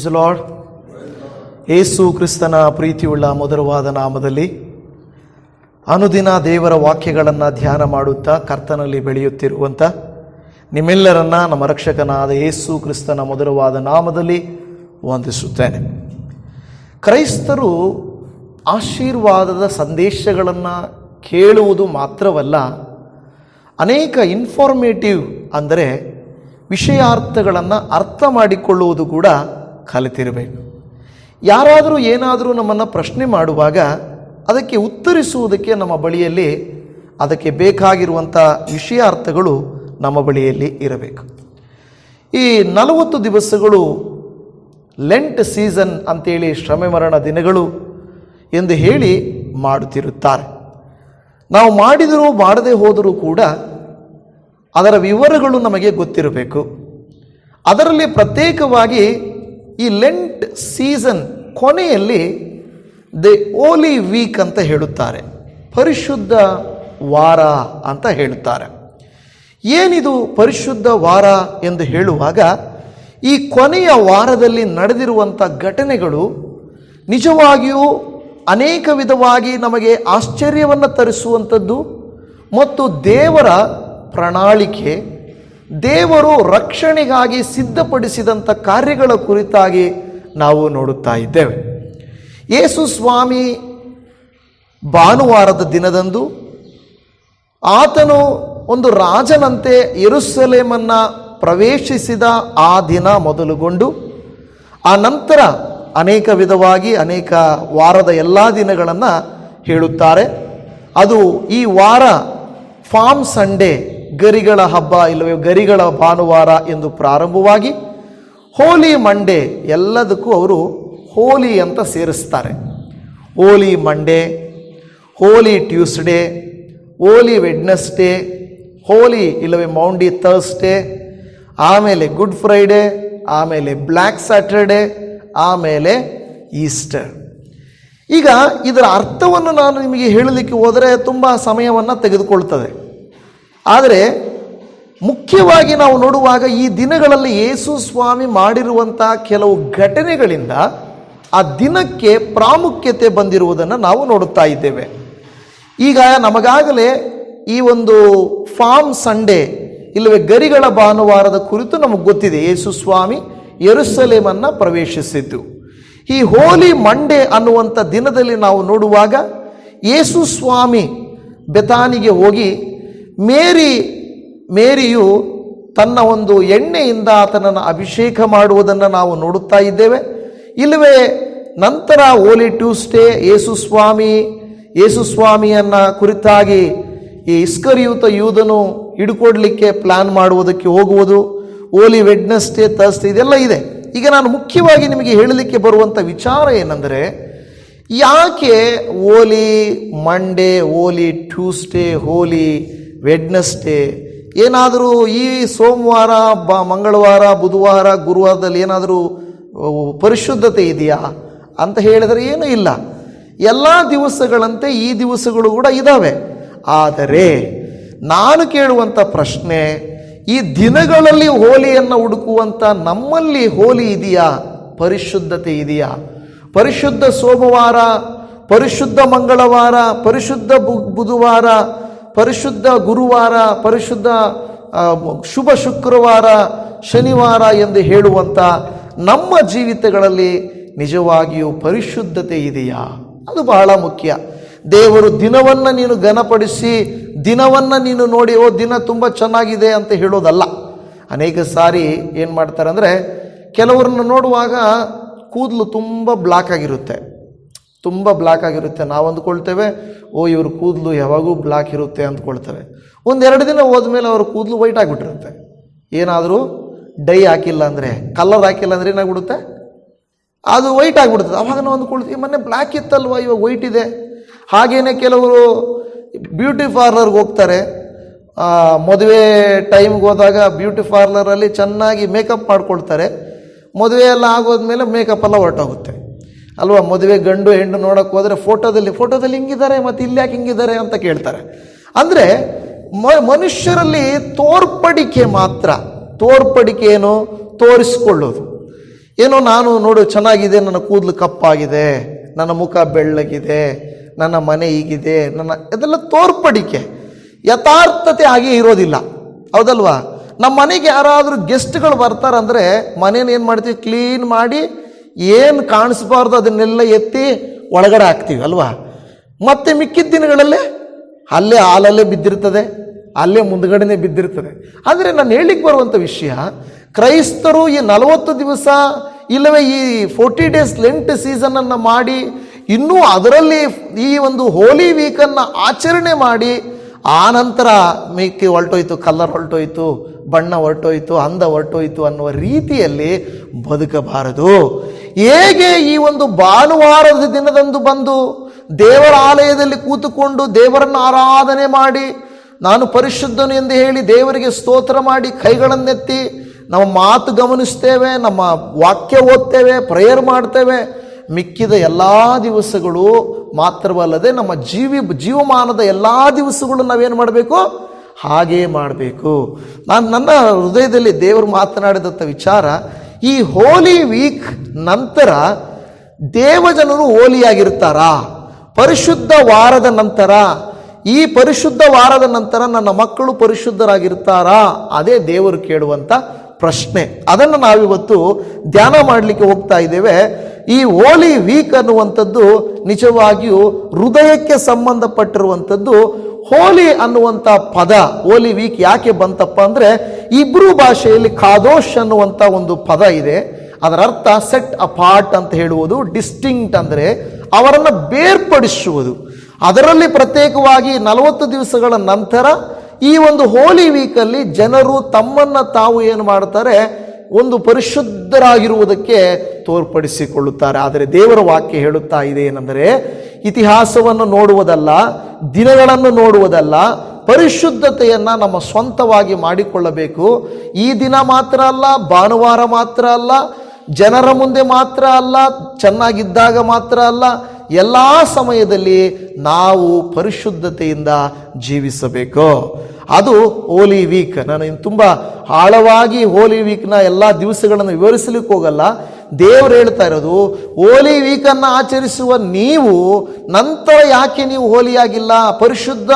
Price the lord. ಯೇಸು ಕ್ರಿಸ್ತನ ಪ್ರೀತಿಯುಳ್ಳ ಮಧುರವಾದ ನಾಮದಲ್ಲಿ ಅನುದಿನ ದೇವರ ವಾಕ್ಯಗಳನ್ನು ಧ್ಯಾನ ಮಾಡುತ್ತಾ ಕರ್ತನಲ್ಲಿ ಬೆಳೆಯುತ್ತಿರುವಂಥ ನಿಮ್ಮೆಲ್ಲರನ್ನ ನಮ್ಮ ರಕ್ಷಕನಾದ ಯೇಸು ಕ್ರಿಸ್ತನ ಮಧುರವಾದ ನಾಮದಲ್ಲಿ ವಂದಿಸುತ್ತೇನೆ. ಕ್ರೈಸ್ತರು ಆಶೀರ್ವಾದದ ಸಂದೇಶಗಳನ್ನು ಕೇಳುವುದು ಮಾತ್ರವಲ್ಲ, ಅನೇಕ ಇನ್ಫಾರ್ಮೇಟಿವ್ ಅಂದರೆ ವಿಷಯಾರ್ಥಗಳನ್ನು ಅರ್ಥ ಮಾಡಿಕೊಳ್ಳುವುದು ಕೂಡ ಕಲಿತಿರಬೇಕು. ಯಾರಾದರೂ ಏನಾದರೂ ನಮ್ಮನ್ನು ಪ್ರಶ್ನೆ ಮಾಡುವಾಗ ಅದಕ್ಕೆ ಉತ್ತರಿಸುವುದಕ್ಕೆ ನಮ್ಮ ಬಳಿಯಲ್ಲಿ ಅದಕ್ಕೆ ಬೇಕಾಗಿರುವಂಥ ವಿಷಯಾರ್ಥಗಳು ನಮ್ಮ ಬಳಿಯಲ್ಲಿ ಇರಬೇಕು. ಈ 40 ದಿವಸಗಳು ಲೆಂಟ್ ಸೀಸನ್ ಅಂತೇಳಿ ಶ್ರಮೆ ಮರಣ ದಿನಗಳು ಎಂದು ಹೇಳಿ ಮಾಡುತ್ತಿರುತ್ತಾರೆ. ನಾವು ಮಾಡಿದರೂ ಮಾಡದೇ ಹೋದರೂ ಕೂಡ ಅದರ ವಿವರಗಳು ನಮಗೆ ಗೊತ್ತಿರಬೇಕು. ಅದರಲ್ಲಿ ಪ್ರತ್ಯೇಕವಾಗಿ ಈ ಲೆಂಟ್ ಸೀಸನ್ ಕೊನೆಯಲ್ಲಿ ದಿ ಹೋಲಿ ವೀಕ್ ಅಂತ ಹೇಳುತ್ತಾರೆ, ಪರಿಶುದ್ಧ ವಾರ ಅಂತ ಹೇಳುತ್ತಾರೆ. ಏನಿದು ಪರಿಶುದ್ಧ ವಾರ ಎಂದು ಹೇಳುವಾಗ, ಈ ಕೊನೆಯ ವಾರದಲ್ಲಿ ನಡೆದಿರುವಂಥ ಘಟನೆಗಳು ನಿಜವಾಗಿಯೂ ಅನೇಕ ವಿಧವಾಗಿ ನಮಗೆ ಆಶ್ಚರ್ಯವನ್ನು ತರಿಸುವಂಥದ್ದು ಮತ್ತು ದೇವರ ಪ್ರಣಾಳಿಕೆ, ದೇವರು ರಕ್ಷಣೆಗಾಗಿ ಸಿದ್ಧಪಡಿಸಿದಂಥ ಕಾರ್ಯಗಳ ಕುರಿತಾಗಿ ನಾವು ನೋಡುತ್ತಾ ಇದ್ದೇವೆ. ಯೇಸು ಸ್ವಾಮಿ ಭಾನುವಾರದ ದಿನದಂದು ಆತನು ಒಂದು ರಾಜನಂತೆ ಯೆರೂಸಲೇಮನ್ನು ಪ್ರವೇಶಿಸಿದ ಆ ದಿನ ಮೊದಲುಗೊಂಡು ಆ ನಂತರ ಅನೇಕ ವಿಧವಾಗಿ ಅನೇಕ ವಾರದ ಎಲ್ಲ ದಿನಗಳನ್ನು ಹೇಳುತ್ತಾರೆ. ಅದು ಈ ವಾರ ಫಾರ್ಮ್ ಸಂಡೇ, ಗರಿಗಳ ಹಬ್ಬ ಇಲ್ಲವೇ ಗರಿಗಳ ಭಾನುವಾರ ಎಂದು ಪ್ರಾರಂಭವಾಗಿ ಹೋಲಿ ಮಂಡೇ, ಎಲ್ಲದಕ್ಕೂ ಅವರು ಹೋಲಿ ಅಂತ ಸೇರಿಸ್ತಾರೆ. ಹೋಲಿ ಮಂಡೇ, ಹೋಲಿ ಟ್ಯೂಸ್ಡೇ, ಹೋಲಿ ವೆಡ್ನೆಸ್ಡೇ, ಹೋಲಿ ಇಲ್ಲವೇ ಮೌಂಡಿ ಥರ್ಸ್ಡೇ, ಆಮೇಲೆ ಗುಡ್ ಫ್ರೈಡೇ, ಆಮೇಲೆ ಬ್ಲ್ಯಾಕ್ ಸ್ಯಾಟರ್ಡೇ, ಆಮೇಲೆ ಈಸ್ಟರ್. ಈಗ ಇದರ ಅರ್ಥವನ್ನು ನಾನು ನಿಮಗೆ ಹೇಳಲಿಕ್ಕೆ ಹೋದರೆ ತುಂಬ ಸಮಯವನ್ನು ತೆಗೆದುಕೊಳ್ತದೆ. ಆದರೆ ಮುಖ್ಯವಾಗಿ ನಾವು ನೋಡುವಾಗ ಈ ದಿನಗಳಲ್ಲಿ ಯೇಸು ಸ್ವಾಮಿ ಮಾಡಿರುವಂಥ ಕೆಲವು ಘಟನೆಗಳಿಂದ ಆ ದಿನಕ್ಕೆ ಪ್ರಾಮುಖ್ಯತೆ ಬಂದಿರುವುದನ್ನು ನಾವು ನೋಡುತ್ತಾ ಇದ್ದೇವೆ. ಈಗ ನಮಗಾಗಲೇ ಈ ಒಂದು ಫಾರ್ಮ್ ಸಂಡೇ ಇಲ್ಲವೇ ಗರಿಗಳ ಭಾನುವಾರದ ಕುರಿತು ನಮಗೆ ಗೊತ್ತಿದೆ. ಯೇಸು ಸ್ವಾಮಿ ಯೆರೂಸಲೇಮನ್ನು ಪ್ರವೇಶಿಸಿದ್ದು. ಈ ಹೋಲಿ ಮಂಡೇ ಅನ್ನುವಂಥ ದಿನದಲ್ಲಿ ನಾವು ನೋಡುವಾಗ ಯೇಸು ಸ್ವಾಮಿ ಬೆತಾನಿಗೆ ಹೋಗಿ ಮೇರಿಯು ತನ್ನ ಒಂದು ಎಣ್ಣೆಯಿಂದ ಆತನನ್ನು ಅಭಿಷೇಕ ಮಾಡುವುದನ್ನು ನಾವು ನೋಡುತ್ತಾ ಇದ್ದೇವೆ. ಇಲ್ಲವೇ ನಂತರ ಹೋಲಿ ಟ್ಯೂಸ್ಡೇ ಯೇಸು ಸ್ವಾಮಿಯನ್ನು ಕುರಿತಾಗಿ ಈ ಇಸ್ಕರಿಯೂತ ಯೂದನು ಹಿಡ್ಕೊಡ್ಲಿಕ್ಕೆ ಪ್ಲಾನ್ ಮಾಡುವುದಕ್ಕೆ ಹೋಗುವುದು, ಹೋಲಿ ವೆಡ್ನೆಸ್ಡೇ, ಥರ್ಸ್ಡೇ, ಇದೆಲ್ಲ ಇದೆ. ಈಗ ನಾನು ಮುಖ್ಯವಾಗಿ ನಿಮಗೆ ಹೇಳಲಿಕ್ಕೆ ಬರುವಂಥ ವಿಚಾರ ಏನೆಂದರೆ, ಯಾಕೆ ಹೋಲಿ ಮಂಡೇ, ಹೋಲಿ ಟ್ಯೂಸ್ಡೇ, ಹೋಲಿ ವೆಡ್ನೆಸ್ಡೇ, ಏನಾದರೂ ಈ ಸೋಮವಾರ, ಮಂಗಳವಾರ, ಬುಧವಾರ, ಗುರುವಾರದಲ್ಲಿ ಏನಾದರೂ ಪರಿಶುದ್ಧತೆ ಇದೆಯಾ ಅಂತ ಹೇಳಿದರೆ ಏನೂ ಇಲ್ಲ. ಎಲ್ಲ ದಿವಸಗಳಂತೆ ಈ ದಿವಸಗಳು ಕೂಡ ಇದ್ದಾವೆ. ಆದರೆ ನಾನು ಕೇಳುವಂಥ ಪ್ರಶ್ನೆ, ಈ ದಿನಗಳಲ್ಲಿ ಹೋಲಿಯನ್ನು ಹುಡುಕುವಂಥ ನಮ್ಮಲ್ಲಿ ಹೋಲಿ ಇದೆಯಾ? ಪರಿಶುದ್ಧತೆ ಇದೆಯಾ? ಪರಿಶುದ್ಧ ಸೋಮವಾರ, ಪರಿಶುದ್ಧ ಮಂಗಳವಾರ, ಪರಿಶುದ್ಧ ಬುಧವಾರ, ಪರಿಶುದ್ಧ ಗುರುವಾರ, ಪರಿಶುದ್ಧ ಶುಭ ಶುಕ್ರವಾರ, ಶನಿವಾರ ಎಂದು ಹೇಳುವಂಥ ನಮ್ಮ ಜೀವಿತಗಳಲ್ಲಿ ನಿಜವಾಗಿಯೂ ಪರಿಶುದ್ಧತೆ ಇದೆಯಾ? ಅದು ಬಹಳ ಮುಖ್ಯ. ದೇವರು ದಿನವನ್ನು ನೀನು ಘನಪಡಿಸಿ ದಿನವನ್ನು ನೀನು ನೋಡಿ ದಿನ ತುಂಬ ಚೆನ್ನಾಗಿದೆ ಅಂತ ಹೇಳೋದಲ್ಲ. ಅನೇಕ ಸಾರಿ ಏನು ಮಾಡ್ತಾರೆ ಅಂದರೆ, ಕೆಲವರನ್ನು ನೋಡುವಾಗ ಕೂದಲು ತುಂಬ ಬ್ಲ್ಯಾಕ್ ಆಗಿರುತ್ತೆ. ನಾವು ಅಂದ್ಕೊಳ್ತೇವೆ, ಇವ್ರ ಕೂದಲು ಯಾವಾಗೂ ಬ್ಲ್ಯಾಕ್ ಇರುತ್ತೆ ಅಂದ್ಕೊಳ್ತೇವೆ. 1-2 ದಿನ ಹೋದ್ಮೇಲೆ ಅವ್ರ ಕೂದಲು ವೈಟ್ ಆಗಿಬಿಟ್ಟಿರುತ್ತೆ. ಏನಾದರೂ ಡೈ ಹಾಕಿಲ್ಲ ಅಂದರೆ, ಕಲರ್ ಹಾಕಿಲ್ಲ ಅಂದರೆ ಏನಾಗ್ಬಿಡುತ್ತೆ, ಅದು ವೈಟ್ ಆಗಿಬಿಡ್ತದೆ. ಅವಾಗ ನಾವು ಅಂದ್ಕೊಳ್ತೀವಿ, ಮೊನ್ನೆ ಬ್ಲ್ಯಾಕ್ ಇತ್ತಲ್ವ, ಇವಾಗ ವೈಟ್ ಇದೆ. ಹಾಗೇನೆ ಕೆಲವರು ಬ್ಯೂಟಿ ಪಾರ್ಲರ್ಗೆ ಹೋಗ್ತಾರೆ. ಮದುವೆ ಟೈಮ್ಗೆ ಹೋದಾಗ ಬ್ಯೂಟಿ ಪಾರ್ಲರಲ್ಲಿ ಚೆನ್ನಾಗಿ ಮೇಕಪ್ ಮಾಡ್ಕೊಳ್ತಾರೆ. ಮದುವೆ ಎಲ್ಲ ಆಗೋದ್ಮೇಲೆ ಮೇಕಪ್ ಎಲ್ಲ ಹೊರಟೋಗುತ್ತೆ ಅಲ್ವಾ. ಮದುವೆ ಗಂಡು ಹೆಣ್ಣು ನೋಡೋಕ್ಕೆ ಹೋದರೆ ಫೋಟೋದಲ್ಲಿ ಹಿಂಗಿದ್ದಾರೆ, ಮತ್ತು ಇಲ್ಲಿ ಯಾಕೆ ಹಿಂಗಿದ್ದಾರೆ ಅಂತ ಕೇಳ್ತಾರೆ. ಅಂದರೆ ಮನುಷ್ಯರಲ್ಲಿ ತೋರ್ಪಡಿಕೆ ಮಾತ್ರ, ತೋರ್ಪಡಿಕೆ ಏನು, ತೋರಿಸ್ಕೊಳ್ಳೋದು. ಏನೋ ನಾನು ನೋಡು ಚೆನ್ನಾಗಿದೆ, ನನ್ನ ಕೂದಲು ಕಪ್ಪಾಗಿದೆ, ನನ್ನ ಮುಖ ಬೆಳ್ಳಗಿದೆ, ನನ್ನ ಮನೆ ಹೀಗಿದೆ, ಇದೆಲ್ಲ ತೋರ್ಪಡಿಕೆ, ಯಥಾರ್ಥತೆ ಹಾಗೆ ಇರೋದಿಲ್ಲ. ಹೌದಲ್ವಾ? ನಮ್ಮ ಮನೆಗೆ ಯಾರಾದರೂ ಗೆಸ್ಟ್ಗಳು ಬರ್ತಾರಂದರೆ ಮನೇನ ಏನು ಮಾಡ್ತೀವಿ, ಕ್ಲೀನ್ ಮಾಡಿ ಏನು ಕಾಣಿಸ್ಬಾರ್ದು ಅದನ್ನೆಲ್ಲ ಎತ್ತಿ ಒಳಗಡೆ ಹಾಕ್ತೀವಿ ಅಲ್ವಾ? ಮತ್ತೆ ಮಿಕ್ಕಿದ ದಿನಗಳಲ್ಲೇ ಅಲ್ಲೇ ಹಾಲಲ್ಲೇ ಬಿದ್ದಿರ್ತದೆ, ಅಲ್ಲೇ ಮುಂದ್ಗಡೆನೇ ಬಿದ್ದಿರ್ತದೆ. ಆದರೆ ನಾನು ಹೇಳಿಕ್ಕೆ ಬರುವಂಥ ವಿಷಯ, ಕ್ರೈಸ್ತರು ಈ 40 ದಿವಸ ಇಲ್ಲವೇ ಈ 40 ಡೇಸ್ ಲೆಂಟ್ ಸೀಸನನ್ನು ಮಾಡಿ ಇನ್ನೂ ಅದರಲ್ಲಿ ಈ ಒಂದು ಹೋಲಿ ವೀಕನ್ನು ಆಚರಣೆ ಮಾಡಿ ಆ ನಂತರ ಮಿಕ್ಕಿ ಹೊರಟೋಯ್ತು, ಕಲರ್ ಹೊರಟೋಯ್ತು, ಬಣ್ಣ ಹೊರಟೋಯ್ತು, ಅಂದ ಹೊರಟೋಯ್ತು ಅನ್ನುವ ರೀತಿಯಲ್ಲಿ ಬದುಕಬಾರದು. ಹೇಗೆ ಈ ಒಂದು ಭಾನುವಾರದ ದಿನದಂದು ಬಂದು ದೇವರ ಆಲಯದಲ್ಲಿ ಕೂತುಕೊಂಡು ದೇವರನ್ನು ಆರಾಧನೆ ಮಾಡಿ ನಾನು ಪರಿಶುದ್ಧನು ಎಂದು ಹೇಳಿ ದೇವರಿಗೆ ಸ್ತೋತ್ರ ಮಾಡಿ ಕೈಗಳನ್ನೆತ್ತಿ ನಮ್ಮ ಮಾತು ಗಮನಿಸ್ತೇವೆ, ನಮ್ಮ ವಾಕ್ಯ ಓದ್ತೇವೆ, ಪ್ರೇಯರ್ ಮಾಡ್ತೇವೆ, ಮಿಕ್ಕಿದ ಎಲ್ಲ ದಿವಸಗಳು ಮಾತ್ರವಲ್ಲದೆ ನಮ್ಮ ಜೀವಮಾನದ ಎಲ್ಲ ದಿವಸಗಳು ನಾವೇನು ಮಾಡಬೇಕು, ಹಾಗೇ ಮಾಡಬೇಕು. ನನ್ನ ಹೃದಯದಲ್ಲಿ ದೇವರು ಮಾತನಾಡಿದಂಥ ವಿಚಾರ, ಈ ಹೋಲಿ ವೀಕ್ ನಂತರ ದೇವಜನರು ಹೋಲಿಯಾಗಿರ್ತಾರಾ? ಪರಿಶುದ್ಧ ವಾರದ ನಂತರ, ಈ ಪರಿಶುದ್ಧ ವಾರದ ನಂತರ ನನ್ನ ಮಕ್ಕಳು ಪರಿಶುದ್ಧರಾಗಿರ್ತಾರಾ? ಅದೇ ದೇವರು ಕೇಳುವಂಥ ಪ್ರಶ್ನೆ. ಅದನ್ನು ನಾವಿವತ್ತು ಧ್ಯಾನ ಮಾಡಲಿಕ್ಕೆ ಹೋಗ್ತಾ ಇದ್ದೇವೆ. ಈ ಹೋಲಿ ವೀಕ್ ಅನ್ನುವಂಥದ್ದು ನಿಜವಾಗಿಯೂ ಹೃದಯಕ್ಕೆ ಸಂಬಂಧಪಟ್ಟಿರುವಂಥದ್ದು. ಹೋಲಿ ಅನ್ನುವಂಥ ಪದ, ಹೋಲಿ ವೀಕ್ ಯಾಕೆ ಬಂತಪ್ಪ ಅಂದರೆ, ಇಬ್ರೂ ಭಾಷೆಯಲ್ಲಿ ಕಾದೋಶ್ ಅನ್ನುವಂಥ ಒಂದು ಪದ ಇದೆ. ಅದರ ಅರ್ಥ ಸೆಟ್ ಅಪಾರ್ಟ್ ಅಂತ ಹೇಳುವುದು, ಡಿಸ್ಟಿಂಕ್ಟ್ ಅಂದರೆ ಅವರನ್ನು ಬೇರ್ಪಡಿಸುವುದು. ಅದರಲ್ಲಿ ಪ್ರತ್ಯೇಕವಾಗಿ 40 ದಿವಸಗಳ ನಂತರ ಈ ಒಂದು ಹೋಲಿ ವೀಕಲ್ಲಿ ಜನರು ತಮ್ಮನ್ನು ತಾವು ಏನು ಮಾಡ್ತಾರೆ, ಒಂದು ಪರಿಶುದ್ಧರಾಗಿರುವುದಕ್ಕೆ ತೋರ್ಪಡಿಸಿಕೊಳ್ಳುತ್ತಾರೆ. ಆದರೆ ದೇವರ ವಾಕ್ಯ ಹೇಳುತ್ತಾ ಇದೆ ಏನೆಂದರೆ, ಇತಿಹಾಸವನ್ನು ನೋಡುವುದಲ್ಲ, ದಿನಗಳನ್ನು ನೋಡುವುದಲ್ಲ, ಪರಿಶುದ್ಧತೆಯನ್ನು ನಮ್ಮ ಸ್ವಂತವಾಗಿ ಮಾಡಿಕೊಳ್ಳಬೇಕು. ಈ ದಿನ ಮಾತ್ರ ಅಲ್ಲ, ಭಾನುವಾರ ಮಾತ್ರ ಅಲ್ಲ, ಜನರ ಮುಂದೆ ಮಾತ್ರ ಅಲ್ಲ, ಚೆನ್ನಾಗಿದ್ದಾಗ ಮಾತ್ರ ಅಲ್ಲ, ಎಲ್ಲ ಸಮಯದಲ್ಲಿ ನಾವು ಪರಿಶುದ್ಧತೆಯಿಂದ ಜೀವಿಸಬೇಕು. ಅದು ಹೋಲಿ ವೀಕ್. ನಾನು ತುಂಬ ಆಳವಾಗಿ ಹೋಲಿ ವೀಕ್ನ ಎಲ್ಲ ದಿವಸಗಳನ್ನು ವಿವರಿಸಲಿಕ್ಕೆ ಹೋಗಲ್ಲ. ದೇವರು ಹೇಳ್ತಾ ಇರೋದು, ಹೋಲಿ ವೀಕನ್ನು ಆಚರಿಸುವ ನೀವು ನಂತರ ಯಾಕೆ ನೀವು ಹೋಲಿಯಾಗಿಲ್ಲ? ಪರಿಶುದ್ಧ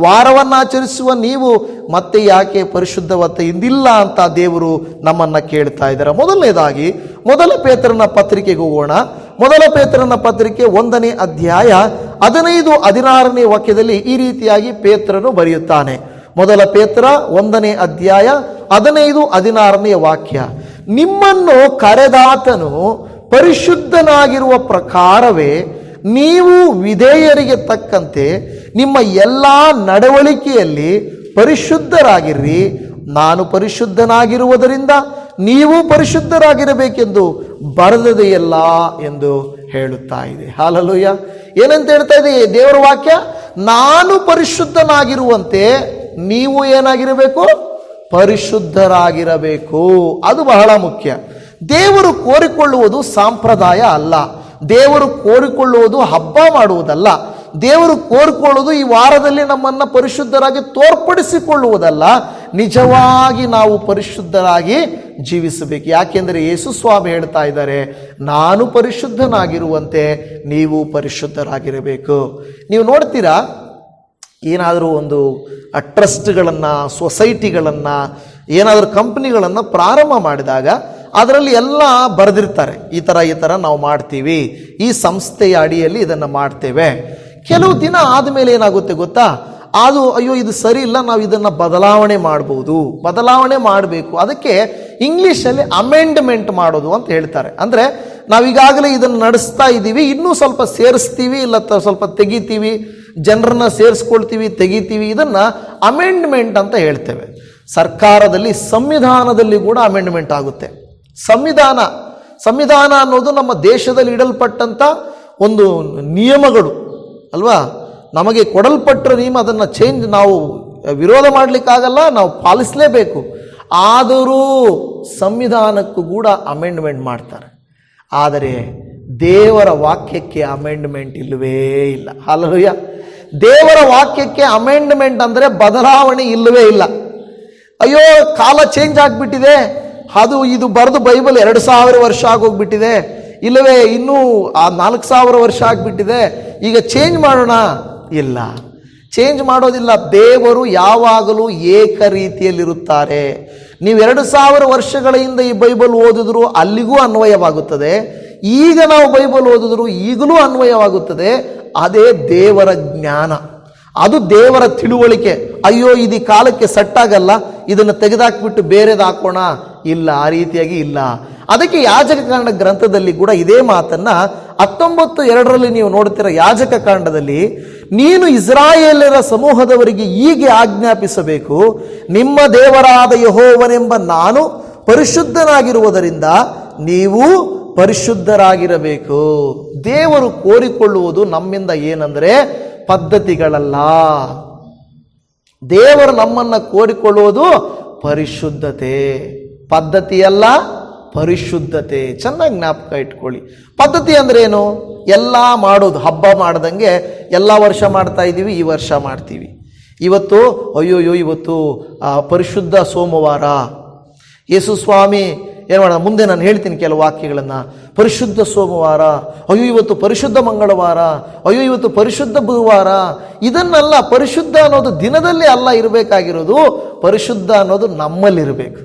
ವಾರವನ್ನು ಆಚರಿಸುವ ನೀವು ಮತ್ತೆ ಯಾಕೆ ಪರಿಶುದ್ಧವತೆಯಿಂದಿಲ್ಲ ಅಂತ ದೇವರು ನಮ್ಮನ್ನು ಕೇಳ್ತಾ ಇದ್ದಾರೆ. ಮೊದಲನೇದಾಗಿ ಮೊದಲ ಪೇತ್ರನ ಪತ್ರಿಕೆಗೆ ಹೋಗೋಣ. ಮೊದಲ ಪೇತ್ರನ ಪತ್ರಿಕೆ 1ನೇ ಅಧ್ಯಾಯ 15-16ನೇ ವಾಕ್ಯದಲ್ಲಿ ಈ ರೀತಿಯಾಗಿ ಪೇತ್ರನು ಬರೆಯುತ್ತಾನೆ. ಮೊದಲ ಪೇತ್ರ 1ನೇ ಅಧ್ಯಾಯ 15-16ನೇ ವಾಕ್ಯ. ನಿಮ್ಮನ್ನು ಕರೆದಾತನು ಪರಿಶುದ್ಧನಾಗಿರುವ ಪ್ರಕಾರವೇ ನೀವು ವಿಧೇಯರಿಗೆ ತಕ್ಕಂತೆ ನಿಮ್ಮ ಎಲ್ಲ ನಡವಳಿಕೆಯಲ್ಲಿ ಪರಿಶುದ್ಧರಾಗಿರ್ರಿ. ನಾನು ಪರಿಶುದ್ಧನಾಗಿರುವುದರಿಂದ ನೀವು ಪರಿಶುದ್ಧರಾಗಿರಬೇಕೆಂದು ಬರೆದದೆಯಲ್ಲ ಎಂದು ಹೇಳುತ್ತಾ ಇದೆ. ಹಲ್ಲೆಲೂಯಾ. ಏನಂತ ಹೇಳ್ತಾ ಇದೆ ದೇವರ ವಾಕ್ಯ? ನಾನು ಪರಿಶುದ್ಧನಾಗಿರುವಂತೆ ನೀವು ಏನಾಗಿರಬೇಕು? ಪರಿಶುದ್ಧರಾಗಿರಬೇಕು. ಅದು ಬಹಳ ಮುಖ್ಯ. ದೇವರು ಕೋರಿಕೊಳ್ಳುವುದು ಸಂಪ್ರದಾಯ ಅಲ್ಲ. ದೇವರು ಕೋರಿಕೊಳ್ಳುವುದು ಹಬ್ಬ ಮಾಡುವುದಲ್ಲ. ದೇವರು ಕೋರಿಕೊಳ್ಳುವುದು ಈ ವಾರದಲ್ಲಿ ನಮ್ಮನ್ನು ಪರಿಶುದ್ಧರಾಗಿ ತೋರ್ಪಡಿಸಿಕೊಳ್ಳುವುದಲ್ಲ. ನಿಜವಾಗಿ ನಾವು ಪರಿಶುದ್ಧರಾಗಿ ಜೀವಿಸಬೇಕು. ಯಾಕೆಂದರೆ ಯೇಸು ಸ್ವಾಮಿ ಹೇಳ್ತಾ ಇದ್ದಾರೆ, ನಾನು ಪರಿಶುದ್ಧನಾಗಿರುವಂತೆ ನೀವು ಪರಿಶುದ್ಧರಾಗಿರಬೇಕು. ನೀವು ನೋಡ್ತೀರಾ, ಏನಾದರೂ ಒಂದು ಟ್ರಸ್ಟ್ಗಳನ್ನು, ಸೊಸೈಟಿಗಳನ್ನು, ಏನಾದರೂ ಕಂಪ್ನಿಗಳನ್ನು ಪ್ರಾರಂಭ ಮಾಡಿದಾಗ ಅದರಲ್ಲಿ ಎಲ್ಲ ಬರೆದಿರ್ತಾರೆ, ಈ ಥರ ನಾವು ಮಾಡ್ತೀವಿ, ಈ ಸಂಸ್ಥೆಯ ಅಡಿಯಲ್ಲಿ ಇದನ್ನು ಮಾಡ್ತೇವೆ. ಕೆಲವು ದಿನ ಆದಮೇಲೆ ಏನಾಗುತ್ತೆ ಗೊತ್ತಾ? ಅದು ಅಯ್ಯೋ ಇದು ಸರಿ ಇಲ್ಲ, ನಾವು ಇದನ್ನು ಬದಲಾವಣೆ ಮಾಡ್ಬೋದು, ಬದಲಾವಣೆ ಮಾಡಬೇಕು. ಅದಕ್ಕೆ ಇಂಗ್ಲೀಷಲ್ಲಿ ಅಮೆಂಡ್ಮೆಂಟ್ ಮಾಡೋದು ಅಂತ ಹೇಳ್ತಾರೆ. ಅಂದರೆ ನಾವೀಗಾಗಲೇ ಇದನ್ನು ನಡೆಸ್ತಾ ಇದ್ದೀವಿ, ಇನ್ನೂ ಸ್ವಲ್ಪ ಸೇರಿಸ್ತೀವಿ, ಇಲ್ಲ ಸ್ವಲ್ಪ ತೆಗಿತೀವಿ, ಜನರನ್ನ ಸೇರಿಸ್ಕೊಳ್ತೀವಿ, ತೆಗಿತೀವಿ. ಇದನ್ನು ಅಮೆಂಡ್ಮೆಂಟ್ ಅಂತ ಹೇಳ್ತೇವೆ. ಸರ್ಕಾರದಲ್ಲಿ, ಸಂವಿಧಾನದಲ್ಲಿ ಕೂಡ ಅಮೆಂಡ್ಮೆಂಟ್ ಆಗುತ್ತೆ. ಸಂವಿಧಾನ ಅನ್ನೋದು ನಮ್ಮ ದೇಶದಲ್ಲಿ ಇಡಲ್ಪಟ್ಟಂಥ ಒಂದು ನಿಯಮಗಳು ಅಲ್ವಾ? ನಮಗೆ ಕೊಡಲ್ಪಟ್ಟ ನಿಯಮ, ಅದನ್ನು ನಾವು ವಿರೋಧ ಮಾಡಲಿಕ್ಕಾಗಲ್ಲ, ನಾವು ಪಾಲಿಸಲೇಬೇಕು. ಆದರೂ ಸಂವಿಧಾನಕ್ಕೂ ಕೂಡ ಅಮೆಂಡ್ಮೆಂಟ್ ಮಾಡ್ತಾರೆ. ಆದರೆ ದೇವರ ವಾಕ್ಯಕ್ಕೆ ಅಮೆಂಡ್ಮೆಂಟ್ ಇಲ್ಲವೇ ಇಲ್ಲ. ಹಲ್ಲೆಲೂಯಾ. ದೇವರ ವಾಕ್ಯಕ್ಕೆ ಅಮೆಂಡ್ಮೆಂಟ್ ಅಂದರೆ ಬದಲಾವಣೆ ಇಲ್ಲವೇ ಇಲ್ಲ. ಅಯ್ಯೋ ಕಾಲ ಚೇಂಜ್ ಆಗಿಬಿಟ್ಟಿದೆ, ಇದು ಬರೆದು ಬೈಬಲ್ 2000 ವರ್ಷ ಆಗೋಗ್ಬಿಟ್ಟಿದೆ, ಇಲ್ಲವೇ ಇನ್ನೂ 4000 ವರ್ಷ ಆಗಿಬಿಟ್ಟಿದೆ, ಈಗ ಚೇಂಜ್ ಮಾಡೋಣ. ಇಲ್ಲ, ಚೇಂಜ್ ಮಾಡೋದಿಲ್ಲ. ದೇವರು ಯಾವಾಗಲೂ ಏಕ ರೀತಿಯಲ್ಲಿರುತ್ತಾರೆ. ನೀವು 2000 ವರ್ಷಗಳ ಹಿಂದೆ ಈ ಬೈಬಲ್ ಓದಿದ್ರು ಅಲ್ಲಿಗೂ ಅನ್ವಯವಾಗುತ್ತದೆ, ಈಗ ನಾವು ಬೈಬಲ್ ಓದಿದ್ರು ಈಗಲೂ ಅನ್ವಯವಾಗುತ್ತದೆ. ಅದೇ ದೇವರ ಜ್ಞಾನ, ಅದು ದೇವರ ತಿಳುವಳಿಕೆ. ಅಯ್ಯೋ ಇದು ಕಾಲಕ್ಕೆ ಸೆಟ್ಟಾಗಲ್ಲ, ಇದನ್ನು ತೆಗೆದಾಕ್ಬಿಟ್ಟು ಬೇರೆದು ಹಾಕೋಣ, ಇಲ್ಲ, ಆ ರೀತಿಯಾಗಿ ಇಲ್ಲ. ಅದಕ್ಕೆ ಯಾಜಕ ಕಾಂಡ ಗ್ರಂಥದಲ್ಲಿ ಕೂಡ ಇದೇ ಮಾತನ್ನ 19:2 ನೀವು ನೋಡ್ತೀರ. ಯಾಜಕ ಕಾಂಡದಲ್ಲಿ, ನೀನು ಇಸ್ರಾಯೇಲರ ಸಮೂಹದವರಿಗೆ ಹೀಗೆ ಆಜ್ಞಾಪಿಸಬೇಕು, ನಿಮ್ಮ ದೇವರಾದ ಯೆಹೋವನೆಂಬ ನಾನು ಪರಿಶುದ್ಧನಾಗಿರುವುದರಿಂದ ನೀವು ಪರಿಶುದ್ಧರಾಗಿರಬೇಕು. ದೇವರು ಕೋರಿಕೊಳ್ಳುವುದು ನಮ್ಮಿಂದ ಏನಂದ್ರೆ ಪದ್ಧತಿಗಳಲ್ಲ. ದೇವರು ನಮ್ಮನ್ನ ಕೋರಿಕೊಳ್ಳುವುದು ಪರಿಶುದ್ಧತೆ, ಪದ್ಧತಿಯಲ್ಲ, ಪರಿಶುದ್ಧತೆ. ಚೆನ್ನಾಗಿ ಜ್ಞಾಪಕ ಇಟ್ಕೊಳ್ಳಿ. ಪದ್ಧತಿ ಅಂದ್ರೆ ಏನು? ಎಲ್ಲ ಮಾಡೋದು, ಹಬ್ಬ ಮಾಡ್ದಂಗೆ ಎಲ್ಲ ವರ್ಷ ಮಾಡ್ತಾ ಇದ್ದೀವಿ, ಈ ವರ್ಷ ಮಾಡ್ತೀವಿ. ಇವತ್ತು ಇವತ್ತು ಪರಿಶುದ್ಧ ಸೋಮವಾರ, ಯೇಸು ಸ್ವಾಮಿ ಏನು ಮಾಡೋಣ, ಮುಂದೆ ನಾನು ಹೇಳ್ತೀನಿ ಕೆಲವು ವಾಕ್ಯಗಳನ್ನು. ಪರಿಶುದ್ಧ ಸೋಮವಾರ, ಇವತ್ತು ಪರಿಶುದ್ಧ ಮಂಗಳವಾರ, ಇವತ್ತು ಪರಿಶುದ್ಧ ಬುಧವಾರ. ಇದನ್ನೆಲ್ಲ ಪರಿಶುದ್ಧ ಅನ್ನೋದು ದಿನದಲ್ಲಿ ಅಲ್ಲ ಇರಬೇಕಾಗಿರೋದು, ಪರಿಶುದ್ಧ ಅನ್ನೋದು ನಮ್ಮಲ್ಲಿರಬೇಕು.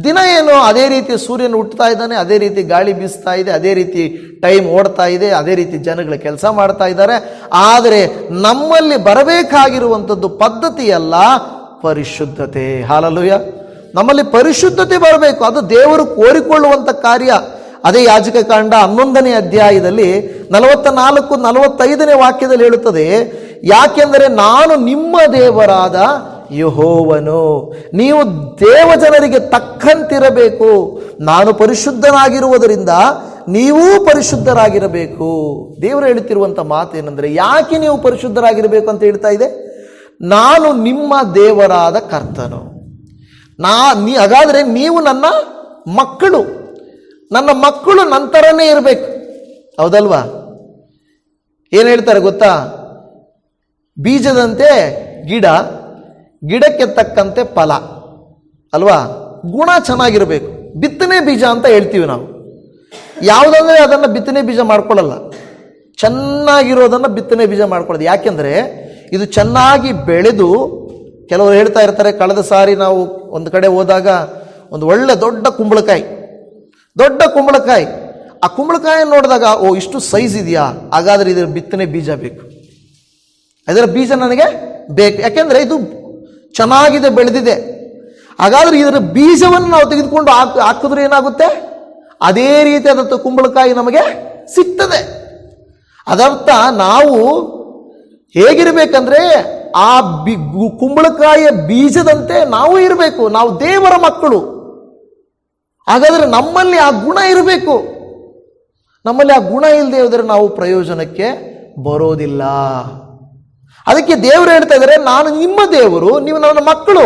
ದಿನ ಏನು, ಅದೇ ರೀತಿ ಸೂರ್ಯನ ಹುಟ್ಟುತ್ತಾ ಇದ್ದಾನೆ, ಅದೇ ರೀತಿ ಗಾಳಿ ಬೀಸ್ತಾ ಇದೆ, ಅದೇ ರೀತಿ ಟೈಮ್ ಓಡ್ತಾ ಇದೆ, ಅದೇ ರೀತಿ ಜನಗಳು ಕೆಲಸ ಮಾಡ್ತಾ ಇದ್ದಾರೆ. ಆದರೆ ನಮ್ಮಲ್ಲಿ ಬರಬೇಕಾಗಿರುವಂಥದ್ದು ಪದ್ಧತಿಯಲ್ಲ, ಪರಿಶುದ್ಧತೆ. ಹಾಲೆಲೂಯಾ. ನಮ್ಮಲ್ಲಿ ಪರಿಶುದ್ಧತೆ ಬರಬೇಕು, ಅದು ದೇವರು ಕೋರಿಕೊಳ್ಳುವಂಥ ಕಾರ್ಯ. ಅದೇ ಯಾಜಕ ಕಾಂಡ 11ನೇ ಅಧ್ಯಾಯದಲ್ಲಿ 44-45ನೇ ವಾಕ್ಯದಲ್ಲಿ ಹೇಳುತ್ತದೆ, ಯಾಕೆಂದರೆ ನಾನು ನಿಮ್ಮ ದೇವರಾದ ಯೆಹೋವನು, ನೀವು ದೇವಜನರಿಗೆ ತಕ್ಕಂತಿರಬೇಕು. ನಾನು ಪರಿಶುದ್ಧನಾಗಿರುವುದರಿಂದ ನೀವೂ ಪರಿಶುದ್ಧರಾಗಿರಬೇಕು. ದೇವರು ಹೇಳ್ತಿರುವಂಥ ಮಾತು ಏನಂದ್ರೆ, ಯಾಕೆ ನೀವು ಪರಿಶುದ್ಧರಾಗಿರಬೇಕು ಅಂತ ಹೇಳ್ತಾ ಇದೆ? ನಾನು ನಿಮ್ಮ ದೇವರಾದ ಕರ್ತನು. ಹಾಗಾದ್ರೆ ನೀವು ನನ್ನ ಮಕ್ಕಳು, ನನ್ನ ಮಕ್ಕಳು ನಂತರನೇ ಇರಬೇಕು, ಹೌದಲ್ವಾ? ಏನು ಹೇಳ್ತಾರೆ ಗೊತ್ತಾ? ಬೀಜದಂತೆ ಗಿಡ, ಗಿಡಕ್ಕೆ ತಕ್ಕಂತೆ ಫಲ, ಅಲ್ವಾ? ಗುಣ ಚೆನ್ನಾಗಿರಬೇಕು. ಬಿತ್ತನೆ ಬೀಜ ಅಂತ ಹೇಳ್ತೀವಿ ನಾವು. ಯಾವುದಂದ್ರೆ ಅದನ್ನು ಬಿತ್ತನೆ ಬೀಜ ಮಾಡ್ಕೊಳ್ಳಲ್ಲ, ಚೆನ್ನಾಗಿರೋದನ್ನು ಬಿತ್ತನೆ ಬೀಜ ಮಾಡ್ಕೊಳ್ಳೋದು. ಯಾಕೆಂದರೆ ಇದು ಚೆನ್ನಾಗಿ ಬೆಳೆದು, ಕೆಲವರು ಹೇಳ್ತಾ ಇರ್ತಾರೆ, ಕಳೆದ ಸಾರಿ ನಾವು ಒಂದು ಕಡೆ ಹೋದಾಗ ಒಂದು ಒಳ್ಳೆ ದೊಡ್ಡ ಕುಂಬಳಕಾಯಿ, ಆ ಕುಂಬಳಕಾಯಿ ನೋಡಿದಾಗ, ಇಷ್ಟು ಸೈಜ್ ಇದೆಯಾ, ಹಾಗಾದ್ರೆ ಇದರ ಬಿತ್ತನೆ ಬೀಜ ಬೇಕು, ಇದರ ಬೀಜ ನನಗೆ ಬೇಕು, ಯಾಕೆಂದರೆ ಇದು ಚೆನ್ನಾಗಿದೆ, ಬೆಳೆದಿದೆ. ಹಾಗಾದ್ರೆ ಇದರ ಬೀಜವನ್ನು ನಾವು ತೆಗೆದುಕೊಂಡು ಹಾಕಿದ್ರೆ ಏನಾಗುತ್ತೆ? ಅದೇ ರೀತಿಯಾದಂಥ ಕುಂಬಳಕಾಯಿ ನಮಗೆ ಸಿಗ್ತದೆ. ಅದರ್ಥ ನಾವು ಹೇಗಿರಬೇಕಂದ್ರೆ ಆ ಕುಂಬಳಕಾಯಿಯ ಬೀಜದಂತೆ ನಾವು ಇರಬೇಕು. ನಾವು ದೇವರ ಮಕ್ಕಳು. ಹಾಗಾದ್ರೆ ನಮ್ಮಲ್ಲಿ ಆ ಗುಣ ಇರಬೇಕು. ನಮ್ಮಲ್ಲಿ ಆ ಗುಣ ಇಲ್ಲದೆ ಹೋದರೆ ನಾವು ಪ್ರಯೋಜನಕ್ಕೆ ಬರೋದಿಲ್ಲ. ಅದಕ್ಕೆ ದೇವರು ಹೇಳ್ತಾ ಇದ್ದಾರೆ, ನಾನು ನಿಮ್ಮ ದೇವರು, ನೀವು ನನ್ನ ಮಕ್ಕಳು,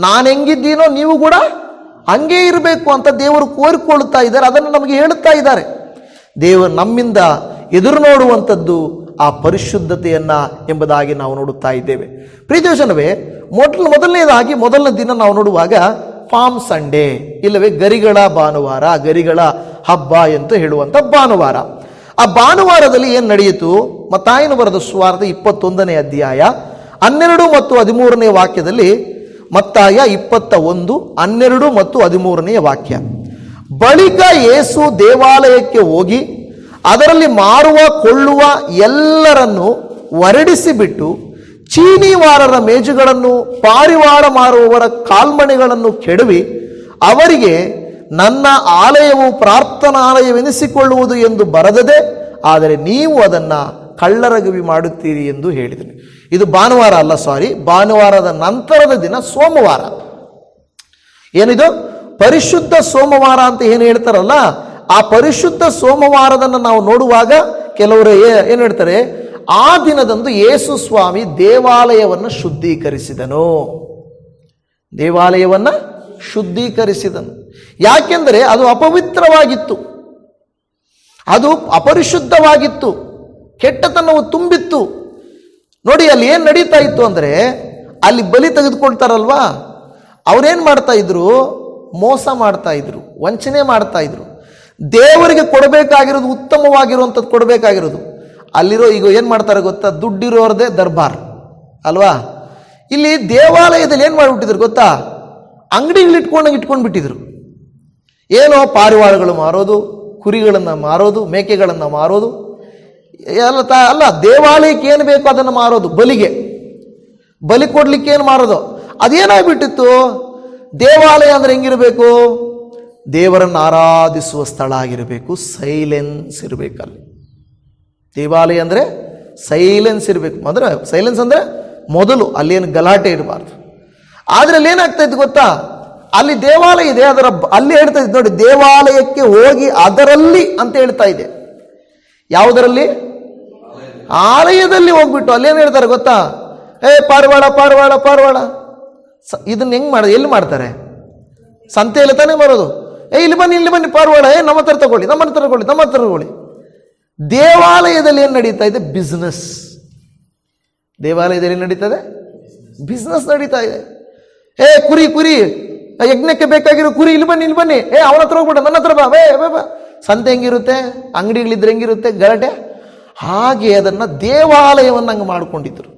ನಾನು ಹೆಂಗಿದ್ದೀನೋ ನೀವು ಕೂಡ ಹಂಗೇ ಇರಬೇಕು ಅಂತ ದೇವರು ಕೋರಿಕೊಳ್ಳುತ್ತಾ ಇದ್ದಾರೆ. ಅದನ್ನು ನಮಗೆ ಹೇಳುತ್ತಾ ಇದ್ದಾರೆ. ದೇವರು ನಮ್ಮಿಂದ ಎದುರು ನೋಡುವಂಥದ್ದು ಆ ಪರಿಶುದ್ಧತೆಯನ್ನ ಎಂಬುದಾಗಿ ನಾವು ನೋಡುತ್ತಾ ಇದ್ದೇವೆ. ಪ್ರೀತಿಯ ಜನವೇ, ಮೊದಲನೇದಾಗಿ ಮೊದಲನೇ ದಿನ ನಾವು ನೋಡುವಾಗ ಫಾರ್ಮ್ ಸಂಡೇ, ಇಲ್ಲವೇ ಗರಿಗಳ ಭಾನುವಾರ, ಗರಿಗಳ ಹಬ್ಬ ಅಂತ ಹೇಳುವಂಥ ಭಾನುವಾರ. ಆ ಭಾನುವಾರದಲ್ಲಿ ಏನು ನಡೆಯಿತು? ಮತ್ತಾಯನು ಬರೆದ ಸುವಾರ್ತೆ 21ನೇ ಅಧ್ಯಾಯ 12 ಮತ್ತು 13ನೇ ವಾಕ್ಯದಲ್ಲಿ, ಮತ್ತಾಯ 21, 12 ಮತ್ತು 13ನೇ ವಾಕ್ಯ. ಬಳಿಕ ಯೇಸು ದೇವಾಲಯಕ್ಕೆ ಹೋಗಿ ಅದರಲ್ಲಿ ಮಾರುವ ಕೊಳ್ಳುವ ಎಲ್ಲರನ್ನು ಹೊರಡಿಸಿಬಿಟ್ಟು ಚೀನಿವಾರರ ಮೇಜುಗಳನ್ನು, ಪಾರಿವಾಳ ಮಾರುವವರ ಕಾಲ್ಮಣೆಗಳನ್ನು ಕೆಡವಿ ಅವರಿಗೆ, ನನ್ನ ಆಲಯವು ಪ್ರಾರ್ಥನಾಲಯವೆನಿಸಿಕೊಳ್ಳುವುದು ಎಂದು ಬರೆದದೆ, ಆದರೆ ನೀವು ಅದನ್ನು ಕಳ್ಳರಗವಿ ಮಾಡುತ್ತೀರಿ ಎಂದು ಹೇಳಿದನು. ಇದು ಭಾನುವಾರ ಅಲ್ಲ, ಭಾನುವಾರದ ನಂತರದ ದಿನ ಸೋಮವಾರ. ಏನಿದು ಪರಿಶುದ್ಧ ಸೋಮವಾರ ಅಂತ ಏನು ಹೇಳ್ತಾರಲ್ಲ, ಆ ಪರಿಶುದ್ಧ ಸೋಮವಾರದನ್ನು ನಾವು ನೋಡುವಾಗ ಕೆಲವರು ಏನು ಹೇಳ್ತಾರೆ, ಆ ದಿನದಂದು ಯೇಸು ಸ್ವಾಮಿ ದೇವಾಲಯವನ್ನು ಶುದ್ಧೀಕರಿಸಿದನು. ಯಾಕೆಂದರೆ ಅದು ಅಪವಿತ್ರವಾಗಿತ್ತು, ಅದು ಅಪರಿಶುದ್ಧವಾಗಿತ್ತು, ಕೆಟ್ಟತನವು ತುಂಬಿತ್ತು. ನೋಡಿ, ಅಲ್ಲಿ ಏನು ನಡೀತಾ ಇತ್ತು ಅಂದರೆ, ಅಲ್ಲಿ ಬಲಿ ತೆಗೆದುಕೊಳ್ತಾರಲ್ವಾ, ಅವ್ರೇನು ಮಾಡ್ತಾ ಇದ್ರು? ಮೋಸ ಮಾಡ್ತಾ ಇದ್ರು, ವಂಚನೆ ಮಾಡ್ತಾ ಇದ್ರು. ದೇವರಿಗೆ ಕೊಡಬೇಕಾಗಿರೋದು ಉತ್ತಮವಾಗಿರುವಂಥದ್ದು ಕೊಡಬೇಕಾಗಿರೋದು. ಅಲ್ಲಿರೋ ಈಗ ಏನು ಮಾಡ್ತಾರೆ ಗೊತ್ತಾ, ದುಡ್ಡಿರೋರದೇ ದರ್ಬಾರ್ ಅಲ್ವಾ. ಇಲ್ಲಿ ದೇವಾಲಯದಲ್ಲಿ ಏನು ಮಾಡಿಬಿಟ್ಟಿದ್ರು ಗೊತ್ತಾ, ಅಂಗಡಿಗಳು ಇಟ್ಕೊಂಡು ಬಿಟ್ಟಿದ್ರು. ಏನೋ ಪಾರಿವಾಳಗಳು ಮಾರೋದು, ಕುರಿಗಳನ್ನು ಮಾರೋದು, ಮೇಕೆಗಳನ್ನು ಮಾರೋದು, ಅಲ್ಲ ದೇವಾಲಯಕ್ಕೆ ಏನು ಬೇಕೋ ಅದನ್ನು ಮಾರೋದು, ಬಲಿ ಕೊಡ್ಲಿಕ್ಕೆ ಏನು ಮಾರೋದು. ಅದೇನಾಗ್ಬಿಟ್ಟಿತ್ತು, ದೇವಾಲಯ ಅಂದರೆ ಹೆಂಗಿರಬೇಕು, ದೇವರನ್ನು ಆರಾಧಿಸುವ ಸ್ಥಳ ಆಗಿರಬೇಕು, ಸೈಲೆನ್ಸ್ ಇರಬೇಕಲ್ಲಿ. ದೇವಾಲಯ ಅಂದರೆ ಸೈಲೆನ್ಸ್ ಇರಬೇಕು. ಸೈಲೆನ್ಸ್ ಅಂದರೆ ಮೊದಲು ಅಲ್ಲೇನು ಗಲಾಟೆ ಇರಬಾರ್ದು. ಆದರೆ ಅಲ್ಲಿ ಏನಾಗ್ತಾ ಇತ್ತು ಗೊತ್ತಾ, ಅಲ್ಲಿ ದೇವಾಲಯ ಇದೆ, ಅಲ್ಲಿ ಹೇಳ್ತಾ ಇದ್ದು ನೋಡಿ, ದೇವಾಲಯಕ್ಕೆ ಹೋಗಿ ಅದರಲ್ಲಿ ಅಂತ ಹೇಳ್ತಾ ಇದೆ. ಯಾವುದರಲ್ಲಿ? ಆಲಯದಲ್ಲಿ ಹೋಗ್ಬಿಟ್ಟು ಅಲ್ಲೇನು ಹೇಳ್ತಾರೆ ಗೊತ್ತಾ, ಪಾರಿವಾಳ ಪಾರಿವಾಳ ಪಾರಿವಾಳ. ಇದನ್ನ ಹೆಂಗ್ ಎಲ್ಲಿ ಮಾಡ್ತಾರೆ? ಸಂತೆಯಲ್ಲಿ ತಾನೇ ಬರೋದು. ಇಲ್ಲಿ ಬನ್ನಿ ಪಾರಿವಾಳ, ನಮ್ಮ ಹತ್ರ ತಗೊಳ್ಳಿ. ದೇವಾಲಯದಲ್ಲಿ ಏನು ನಡೀತಾ ಇದೆ? ಬಿಸ್ನೆಸ್. ದೇವಾಲಯದಲ್ಲಿ ನಡೀತದೆ ಬಿಸ್ನೆಸ್ ನಡೀತಾ ಇದೆ. ಕುರಿ ಯಜ್ಞಕ್ಕೆ ಬೇಕಾಗಿರೋ ಕುರಿ, ಇಲ್ಲಿ ಬನ್ನಿ, ಅವನ ಹತ್ರ ಹೋಗ್ಬಿಡ, ನನ್ನ ಹತ್ರ ಬಾ. ಸಂತೆ ಹೆಂಗಿರುತ್ತೆ, ಅಂಗಡಿಗಳಿದ್ರೆ ಹೆಂಗಿರುತ್ತೆ, ಗಲಾಟೆ. ಹಾಗೆ ಅದನ್ನು ದೇವಾಲಯವನ್ನು ಹಂಗೆ ಮಾಡಿಕೊಂಡಿದ್ರು.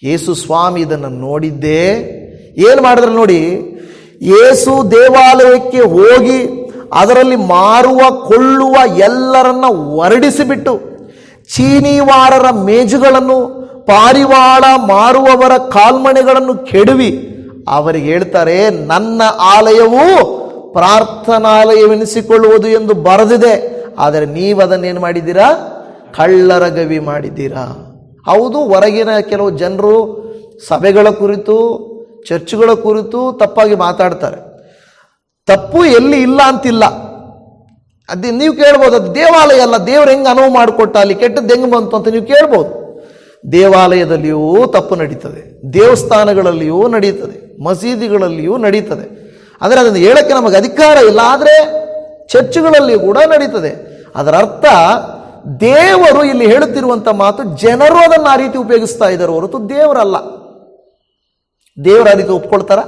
ಯೇಸು ಸ್ವಾಮಿ ಇದನ್ನು ನೋಡಿದ್ದೇ ಏನು ಮಾಡಿದ್ರು ನೋಡಿ. ಯೇಸು ದೇವಾಲಯಕ್ಕೆ ಹೋಗಿ ಅದರಲ್ಲಿ ಮಾರುವ ಕೊಳ್ಳುವ ಎಲ್ಲರನ್ನ ಹೊರಡಿಸಿಬಿಟ್ಟು, ಚೀನಿವಾರರ ಮೇಜುಗಳನ್ನು, ಪಾರಿವಾಳ ಮಾರುವವರ ಕಾಲ್ಮಣೆಗಳನ್ನು ಕೆಡವಿ ಅವರಿಗೆ ಹೇಳ್ತಾರೆ, ನನ್ನ ಆಲಯವು ಪ್ರಾರ್ಥನಾಲಯವೆನಿಸಿಕೊಳ್ಳುವುದು ಎಂದು ಬರೆದಿದೆ, ಆದರೆ ನೀವು ಅದನ್ನೇನು ಮಾಡಿದ್ದೀರಾ? ಕಳ್ಳರ ಗವಿ ಮಾಡಿದ್ದೀರಾ. ಹೌದು, ಹೊರಗಿನ ಕೆಲವು ಜನರು ಸಭೆಗಳ ಕುರಿತು, ಚರ್ಚ್ಗಳ ಕುರಿತು ತಪ್ಪಾಗಿ ಮಾತಾಡ್ತಾರೆ. ತಪ್ಪು ಎಲ್ಲಿ ಇಲ್ಲ ಅಂತಿಲ್ಲ. ಅದೇ ನೀವು ಕೇಳ್ಬೋದು, ಅದು ದೇವಾಲಯ ಅಲ್ಲ, ದೇವ್ರು ಹೆಂಗೆ ಅನುವು ಮಾಡಿಕೊಟ್ಟ, ಅಲ್ಲಿ ಕೆಟ್ಟದ್ದು ಹೆಂಗೆ ಬಂತು ಅಂತ ನೀವು ಕೇಳ್ಬೋದು. ದೇವಾಲಯದಲ್ಲಿಯೂ ತಪ್ಪು ನಡೀತದೆ, ದೇವಸ್ಥಾನಗಳಲ್ಲಿಯೂ ನಡೀತದೆ, ಮಸೀದಿಗಳಲ್ಲಿಯೂ ನಡೀತದೆ. ಅಂದರೆ ಅದನ್ನು ಹೇಳಕ್ಕೆ ನಮಗೆ ಅಧಿಕಾರ ಇಲ್ಲ, ಆದರೆ ಚರ್ಚ್ಗಳಲ್ಲಿಯೂ ಕೂಡ ನಡೀತದೆ. ಅದರ ಅರ್ಥ, ದೇವರು ಇಲ್ಲಿ ಹೇಳುತ್ತಿರುವಂಥ ಮಾತು, ಜನರು ಅದನ್ನು ಆ ರೀತಿ ಉಪಯೋಗಿಸ್ತಾ ಇದ್ದಾರೆ ಹೊರತು ದೇವರಲ್ಲ. ದೇವರು ಆ ರೀತಿ ಒಪ್ಕೊಳ್ತಾರ?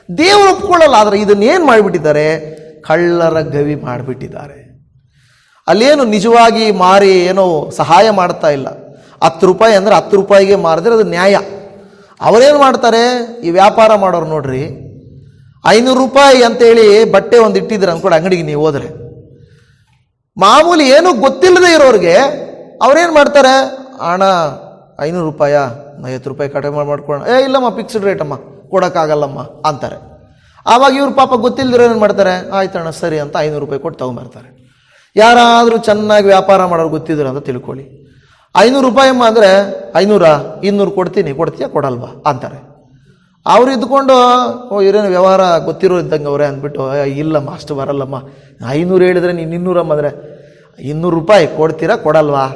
ದೇವರು ಒಪ್ಕೊಳ್ಳಲ್ಲ. ಆದರೆ ಇದನ್ನೇನು ಮಾಡಿಬಿಟ್ಟಿದ್ದಾರೆ? ಕಳ್ಳರ ಗವಿ ಮಾಡಿಬಿಟ್ಟಿದ್ದಾರೆ. ಅಲ್ಲೇನು ನಿಜವಾಗಿ ಮಾರಿ ಏನೋ ಸಹಾಯ ಮಾಡ್ತಾ ಇಲ್ಲ. 10 ರೂಪಾಯಿ ಅಂದರೆ 10 ರೂಪಾಯಿಗೆ ಮಾರಿದ್ರೆ ಅದು ನ್ಯಾಯ. ಅವರೇನು ಮಾಡ್ತಾರೆ, ಈ ವ್ಯಾಪಾರ ಮಾಡೋರು ನೋಡ್ರಿ, 500 ರೂಪಾಯಿ ಅಂತೇಳಿ ಬಟ್ಟೆ ಒಂದು ಇಟ್ಟಿದ್ರೆ ಅಂದ್ಕೊಡಿ, ಅಂಗಡಿಗೆ ನೀವು ಹೋದರೆ ಮಾಮೂಲಿ ಏನೂ ಗೊತ್ತಿಲ್ಲದೆ ಇರೋರಿಗೆ ಅವ್ರೇನು ಮಾಡ್ತಾರೆ, ಹಣ 500 ರೂಪಾಯಾ, 50 ರೂಪಾಯಿ ಕಡಿಮೆ ಮಾಡ್ಕೊಳ್ಳೋಣ, ಇಲ್ಲಮ್ಮ ಫಿಕ್ಸ್ಡ್ ರೇಟ್ ಅಮ್ಮ, ಕೊಡೋಕ್ಕಾಗಲ್ಲಮ್ಮ ಅಂತಾರೆ. ಆವಾಗ ಇವ್ರು ಪಾಪ ಗೊತ್ತಿಲ್ಲದಿರೋ ಏನು ಮಾಡ್ತಾರೆ, ಆಯ್ತಣ್ಣ ಸರಿ ಅಂತ 500 ರೂಪಾಯಿ ಕೊಟ್ಟು ತಗೊಂಬರ್ತಾರೆ. ಯಾರಾದರೂ ಚೆನ್ನಾಗಿ ವ್ಯಾಪಾರ ಮಾಡೋರು ಗೊತ್ತಿದ್ರು ಅಂತ ತಿಳ್ಕೊಳ್ಳಿ, 500 ರೂಪಾಯಿ ಅಮ್ಮ ಅಂದರೆ 500, 200 ಕೊಡ್ತೀಯಾ ಕೊಡಲ್ವಾ ಅಂತಾರೆ. ಅವ್ರು ಇದ್ಕೊಂಡು, ಇವರೇನು ವ್ಯವಹಾರ ಗೊತ್ತಿರೋ ಇದ್ದಂಗೆ ಅವರೇ ಅಂದ್ಬಿಟ್ಟು, ಇಲ್ಲಮ್ಮ ಅಷ್ಟು ಬರಲ್ಲಮ್ಮ, 500 ಹೇಳಿದ್ರೆ ನೀನು 200 ಅಂದರೆ 200 ರೂಪಾಯಿ ಕೊಡ್ತೀರಾ ಕೊಡಲ್ವಾ,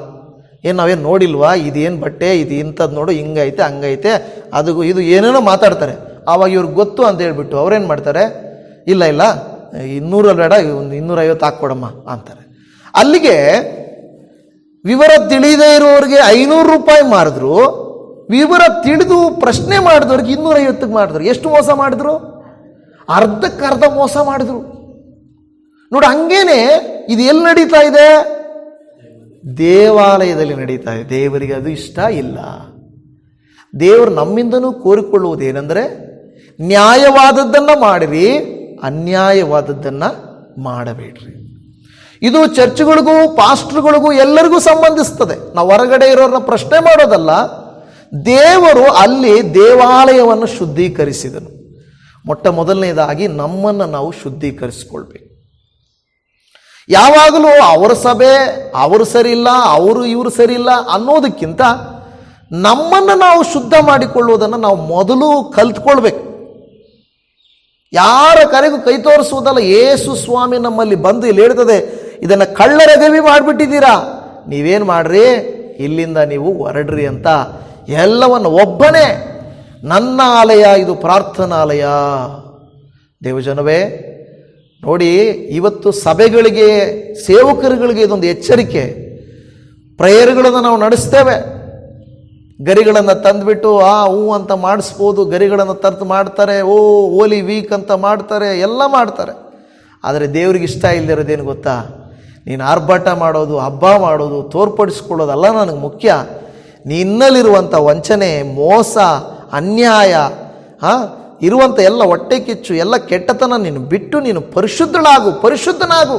ಏನು ನಾವೇನು ನೋಡಿಲ್ವಾ, ಇದೇನು ಬಟ್ಟೆ, ಇದು ಇಂಥದ್ದು ನೋಡು, ಹಿಂಗೈತೆ ಹಂಗೈತೆ, ಅದು ಇದು ಏನೇನೋ ಮಾತಾಡ್ತಾರೆ. ಆವಾಗ ಇವ್ರಿಗೆ ಗೊತ್ತು ಅಂತ ಹೇಳ್ಬಿಟ್ಟು ಅವ್ರೇನು ಮಾಡ್ತಾರೆ, ಇಲ್ಲ 200 ಬೇಡ, ಒಂದು 250 ಹಾಕ್ಕೊಡಮ್ಮ ಅಂತಾರೆ. ಅಲ್ಲಿಗೆ ವಿವರ ತಿಳಿದೇ ಇರೋರಿಗೆ 500 ರೂಪಾಯಿ ಮಾರಿದ್ರು, ವಿವರ ತಿಳಿದು ಪ್ರಶ್ನೆ ಮಾಡಿದವ್ರಿಗೆ 250ಕ್ಕೆ ಮಾಡಿದ್ರು. ಎಷ್ಟು ಮೋಸ ಮಾಡಿದ್ರು? ಅರ್ಧಕ್ಕರ್ಧ ಮೋಸ ಮಾಡಿದ್ರು ನೋಡಿ. ಹಂಗೇನೆ ಇದು ಎಲ್ಲಿ ನಡೀತಾ ಇದೆ? ದೇವಾಲಯದಲ್ಲಿ ನಡೀತಾ ಇದೆ. ದೇವರಿಗೆ ಅದು ಇಷ್ಟ ಇಲ್ಲ. ದೇವರು ನಮ್ಮಿಂದನೂ ಕೋರಿಕೊಳ್ಳುವುದೇನೆಂದರೆ, ನ್ಯಾಯವಾದದ್ದನ್ನು ಮಾಡಿರಿ, ಅನ್ಯಾಯವಾದದ್ದನ್ನು ಮಾಡಬೇಡ್ರಿ. ಇದು ಚರ್ಚ್ಗಳಿಗೂ ಪಾಸ್ಟರ್ಗಳಿಗೂ ಎಲ್ಲರಿಗೂ ಸಂಬಂಧಿಸ್ತದೆ. ನಾವು ಹೊರಗಡೆ ಇರೋರನ್ನ ಪ್ರಶ್ನೆ ಮಾಡೋದಲ್ಲ. ದೇವರು ಅಲ್ಲಿ ದೇವಾಲಯವನ್ನು ಶುದ್ಧೀಕರಿಸಿದನು. ಮೊಟ್ಟ ಮೊದಲನೇದಾಗಿ ನಮ್ಮನ್ನು ನಾವು ಶುದ್ಧೀಕರಿಸಿಕೊಳ್ಬೇಕು. ಯಾವಾಗಲೂ ಅವರ ಸಭೆ ಅವರು ಸರಿ ಇಲ್ಲ, ಇವರು ಸರಿ ಇಲ್ಲ ಅನ್ನೋದಕ್ಕಿಂತ ನಮ್ಮನ್ನು ನಾವು ಶುದ್ಧ ಮಾಡಿಕೊಳ್ಳುವುದನ್ನು ನಾವು ಮೊದಲು ಕಲ್ತ್ಕೊಳ್ಬೇಕು. ಯಾರ ಕರೆಗೂ ಕೈ ತೋರಿಸುವುದಲ್ಲ. ಯೇಸು ಸ್ವಾಮಿ ನಮ್ಮಲ್ಲಿ ಬಂದು ಇಲ್ಲಿ ಹೇಳ್ತದೆ, ಇದನ್ನು ಕಳ್ಳರ ಗವಿ ಮಾಡಿಬಿಟ್ಟಿದ್ದೀರಾ, ನೀವೇನು ಮಾಡ್ರಿ, ಇಲ್ಲಿಂದ ನೀವು ಹೊರಡ್ರಿ ಅಂತ. ಎಲ್ಲವನ್ನು ಒಬ್ಬನೇ, ನನ್ನ ಆಲಯ ಇದು ಪ್ರಾರ್ಥನಾಲಯ. ದೇವಜನವೇ ನೋಡಿ, ಇವತ್ತು ಸಭೆಗಳಿಗೆ, ಸೇವಕರುಗಳಿಗೆ ಇದೊಂದು ಎಚ್ಚರಿಕೆ. ಪ್ರೇಯರ್ಗಳನ್ನು ನಾವು ನಡೆಸ್ತೇವೆ, ಗರಿಗಳನ್ನು ತಂದುಬಿಟ್ಟು ಹೂ ಅಂತ ಮಾಡಿಸ್ಬೋದು, ಗರಿಗಳನ್ನು ತರ್ತು ಮಾಡ್ತಾರೆ, ಹೋಲಿ ವೀಕ್ ಅಂತ ಮಾಡ್ತಾರೆ, ಎಲ್ಲ ಮಾಡ್ತಾರೆ. ಆದರೆ ದೇವ್ರಿಗೆ ಇಷ್ಟ ಇಲ್ಲದಿರೋದೇನು ಗೊತ್ತಾ? ನೀನು ಆರ್ಭಟ ಮಾಡೋದು, ಹಬ್ಬ ಮಾಡೋದು, ತೋರ್ಪಡಿಸ್ಕೊಳ್ಳೋದಲ್ಲ ನನಗೆ ಮುಖ್ಯ. ನಿನ್ನಲ್ಲಿರುವಂಥ ವಂಚನೆ, ಮೋಸ, ಅನ್ಯಾಯ, ಇರುವಂಥ ಎಲ್ಲ ಹೊಟ್ಟೆ ಕಿಚ್ಚು, ಎಲ್ಲ ಕೆಟ್ಟತನ ನೀನು ಬಿಟ್ಟು ನೀನು ಪರಿಶುದ್ಧನಾಗು.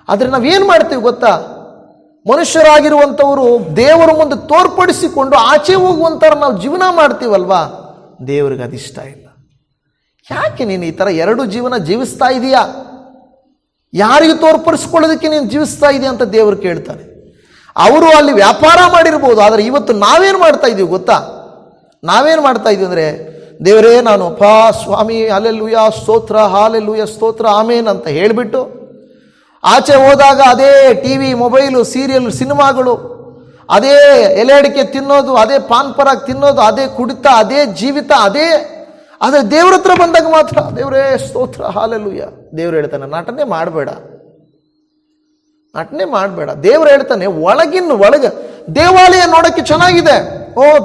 ಆದರೆ ನಾವೇನು ಮಾಡ್ತೀವಿ ಗೊತ್ತಾ? ಮನುಷ್ಯರಾಗಿರುವಂಥವರು ದೇವರ ಮುಂದೆ ತೋರ್ಪಡಿಸಿಕೊಂಡು ಆಚೆ ಹೋಗುವಂಥವ್ರು ನಾವು ಜೀವನ ಮಾಡ್ತೀವಲ್ವಾ? ದೇವರಿಗೆ ಅದಿಷ್ಟ ಇಲ್ಲ. ಯಾಕೆ ನೀನು ಈ ಥರ ಎರಡು ಜೀವನ ಜೀವಿಸ್ತಾ ಇದೀಯಾ? ಯಾರಿಗೂ ತೋರ್ಪಡಿಸ್ಕೊಳ್ಳೋದಕ್ಕೆ ನೀನು ಜೀವಿಸ್ತಾ ಇದೆಯಾ ಅಂತ ದೇವರು ಕೇಳ್ತಾನೆ. ಅವರು ಅಲ್ಲಿ ವ್ಯಾಪಾರ ಮಾಡಿರ್ಬೋದು, ಆದರೆ ಇವತ್ತು ನಾವೇನು ಮಾಡ್ತಾ ಇದ್ದೀವಿ ಗೊತ್ತಾ? ನಾವೇನು ಮಾಡ್ತಾ ಇದ್ದೀವಿ ಅಂದರೆ, ದೇವರೇ ನಾನು ಸ್ವಾಮಿ ಹಲ್ಲೆಲೂಯಾ ಸ್ತೋತ್ರ, ಹಾಲೆಲೂಯಾ ಸ್ತೋತ್ರ, ಆಮೇನ್ ಅಂತ ಹೇಳಿಬಿಟ್ಟು ಆಚೆ ಹೋದಾಗ ಅದೇ ಟಿವಿ, ಮೊಬೈಲು, ಸೀರಿಯಲ್, ಸಿನಿಮಾಗಳು, ಅದೇ ಎಲೆ ಅಡಿಕೆ ತಿನ್ನೋದು, ಅದೇ ಪಾನ್ ಪರಾಗ್ ತಿನ್ನೋದು, ಅದೇ ಕುಡಿತ, ಅದೇ ಜೀವಿತ, ಅದೇ. ಆದರೆ ದೇವ್ರ ಹತ್ರ ಬಂದಾಗ ಮಾತ್ರ ದೇವರೇ ಸ್ತೋತ್ರ, ಹಾಲೆಲೂಯಾ. ದೇವ್ರು ಹೇಳ್ತಾನೆ ನಟನೆ ಮಾಡಬೇಡ. ದೇವ್ರು ಹೇಳ್ತಾನೆ ಒಳಗೆ ದೇವಾಲಯ ನೋಡೋಕ್ಕೆ ಚೆನ್ನಾಗಿದೆ,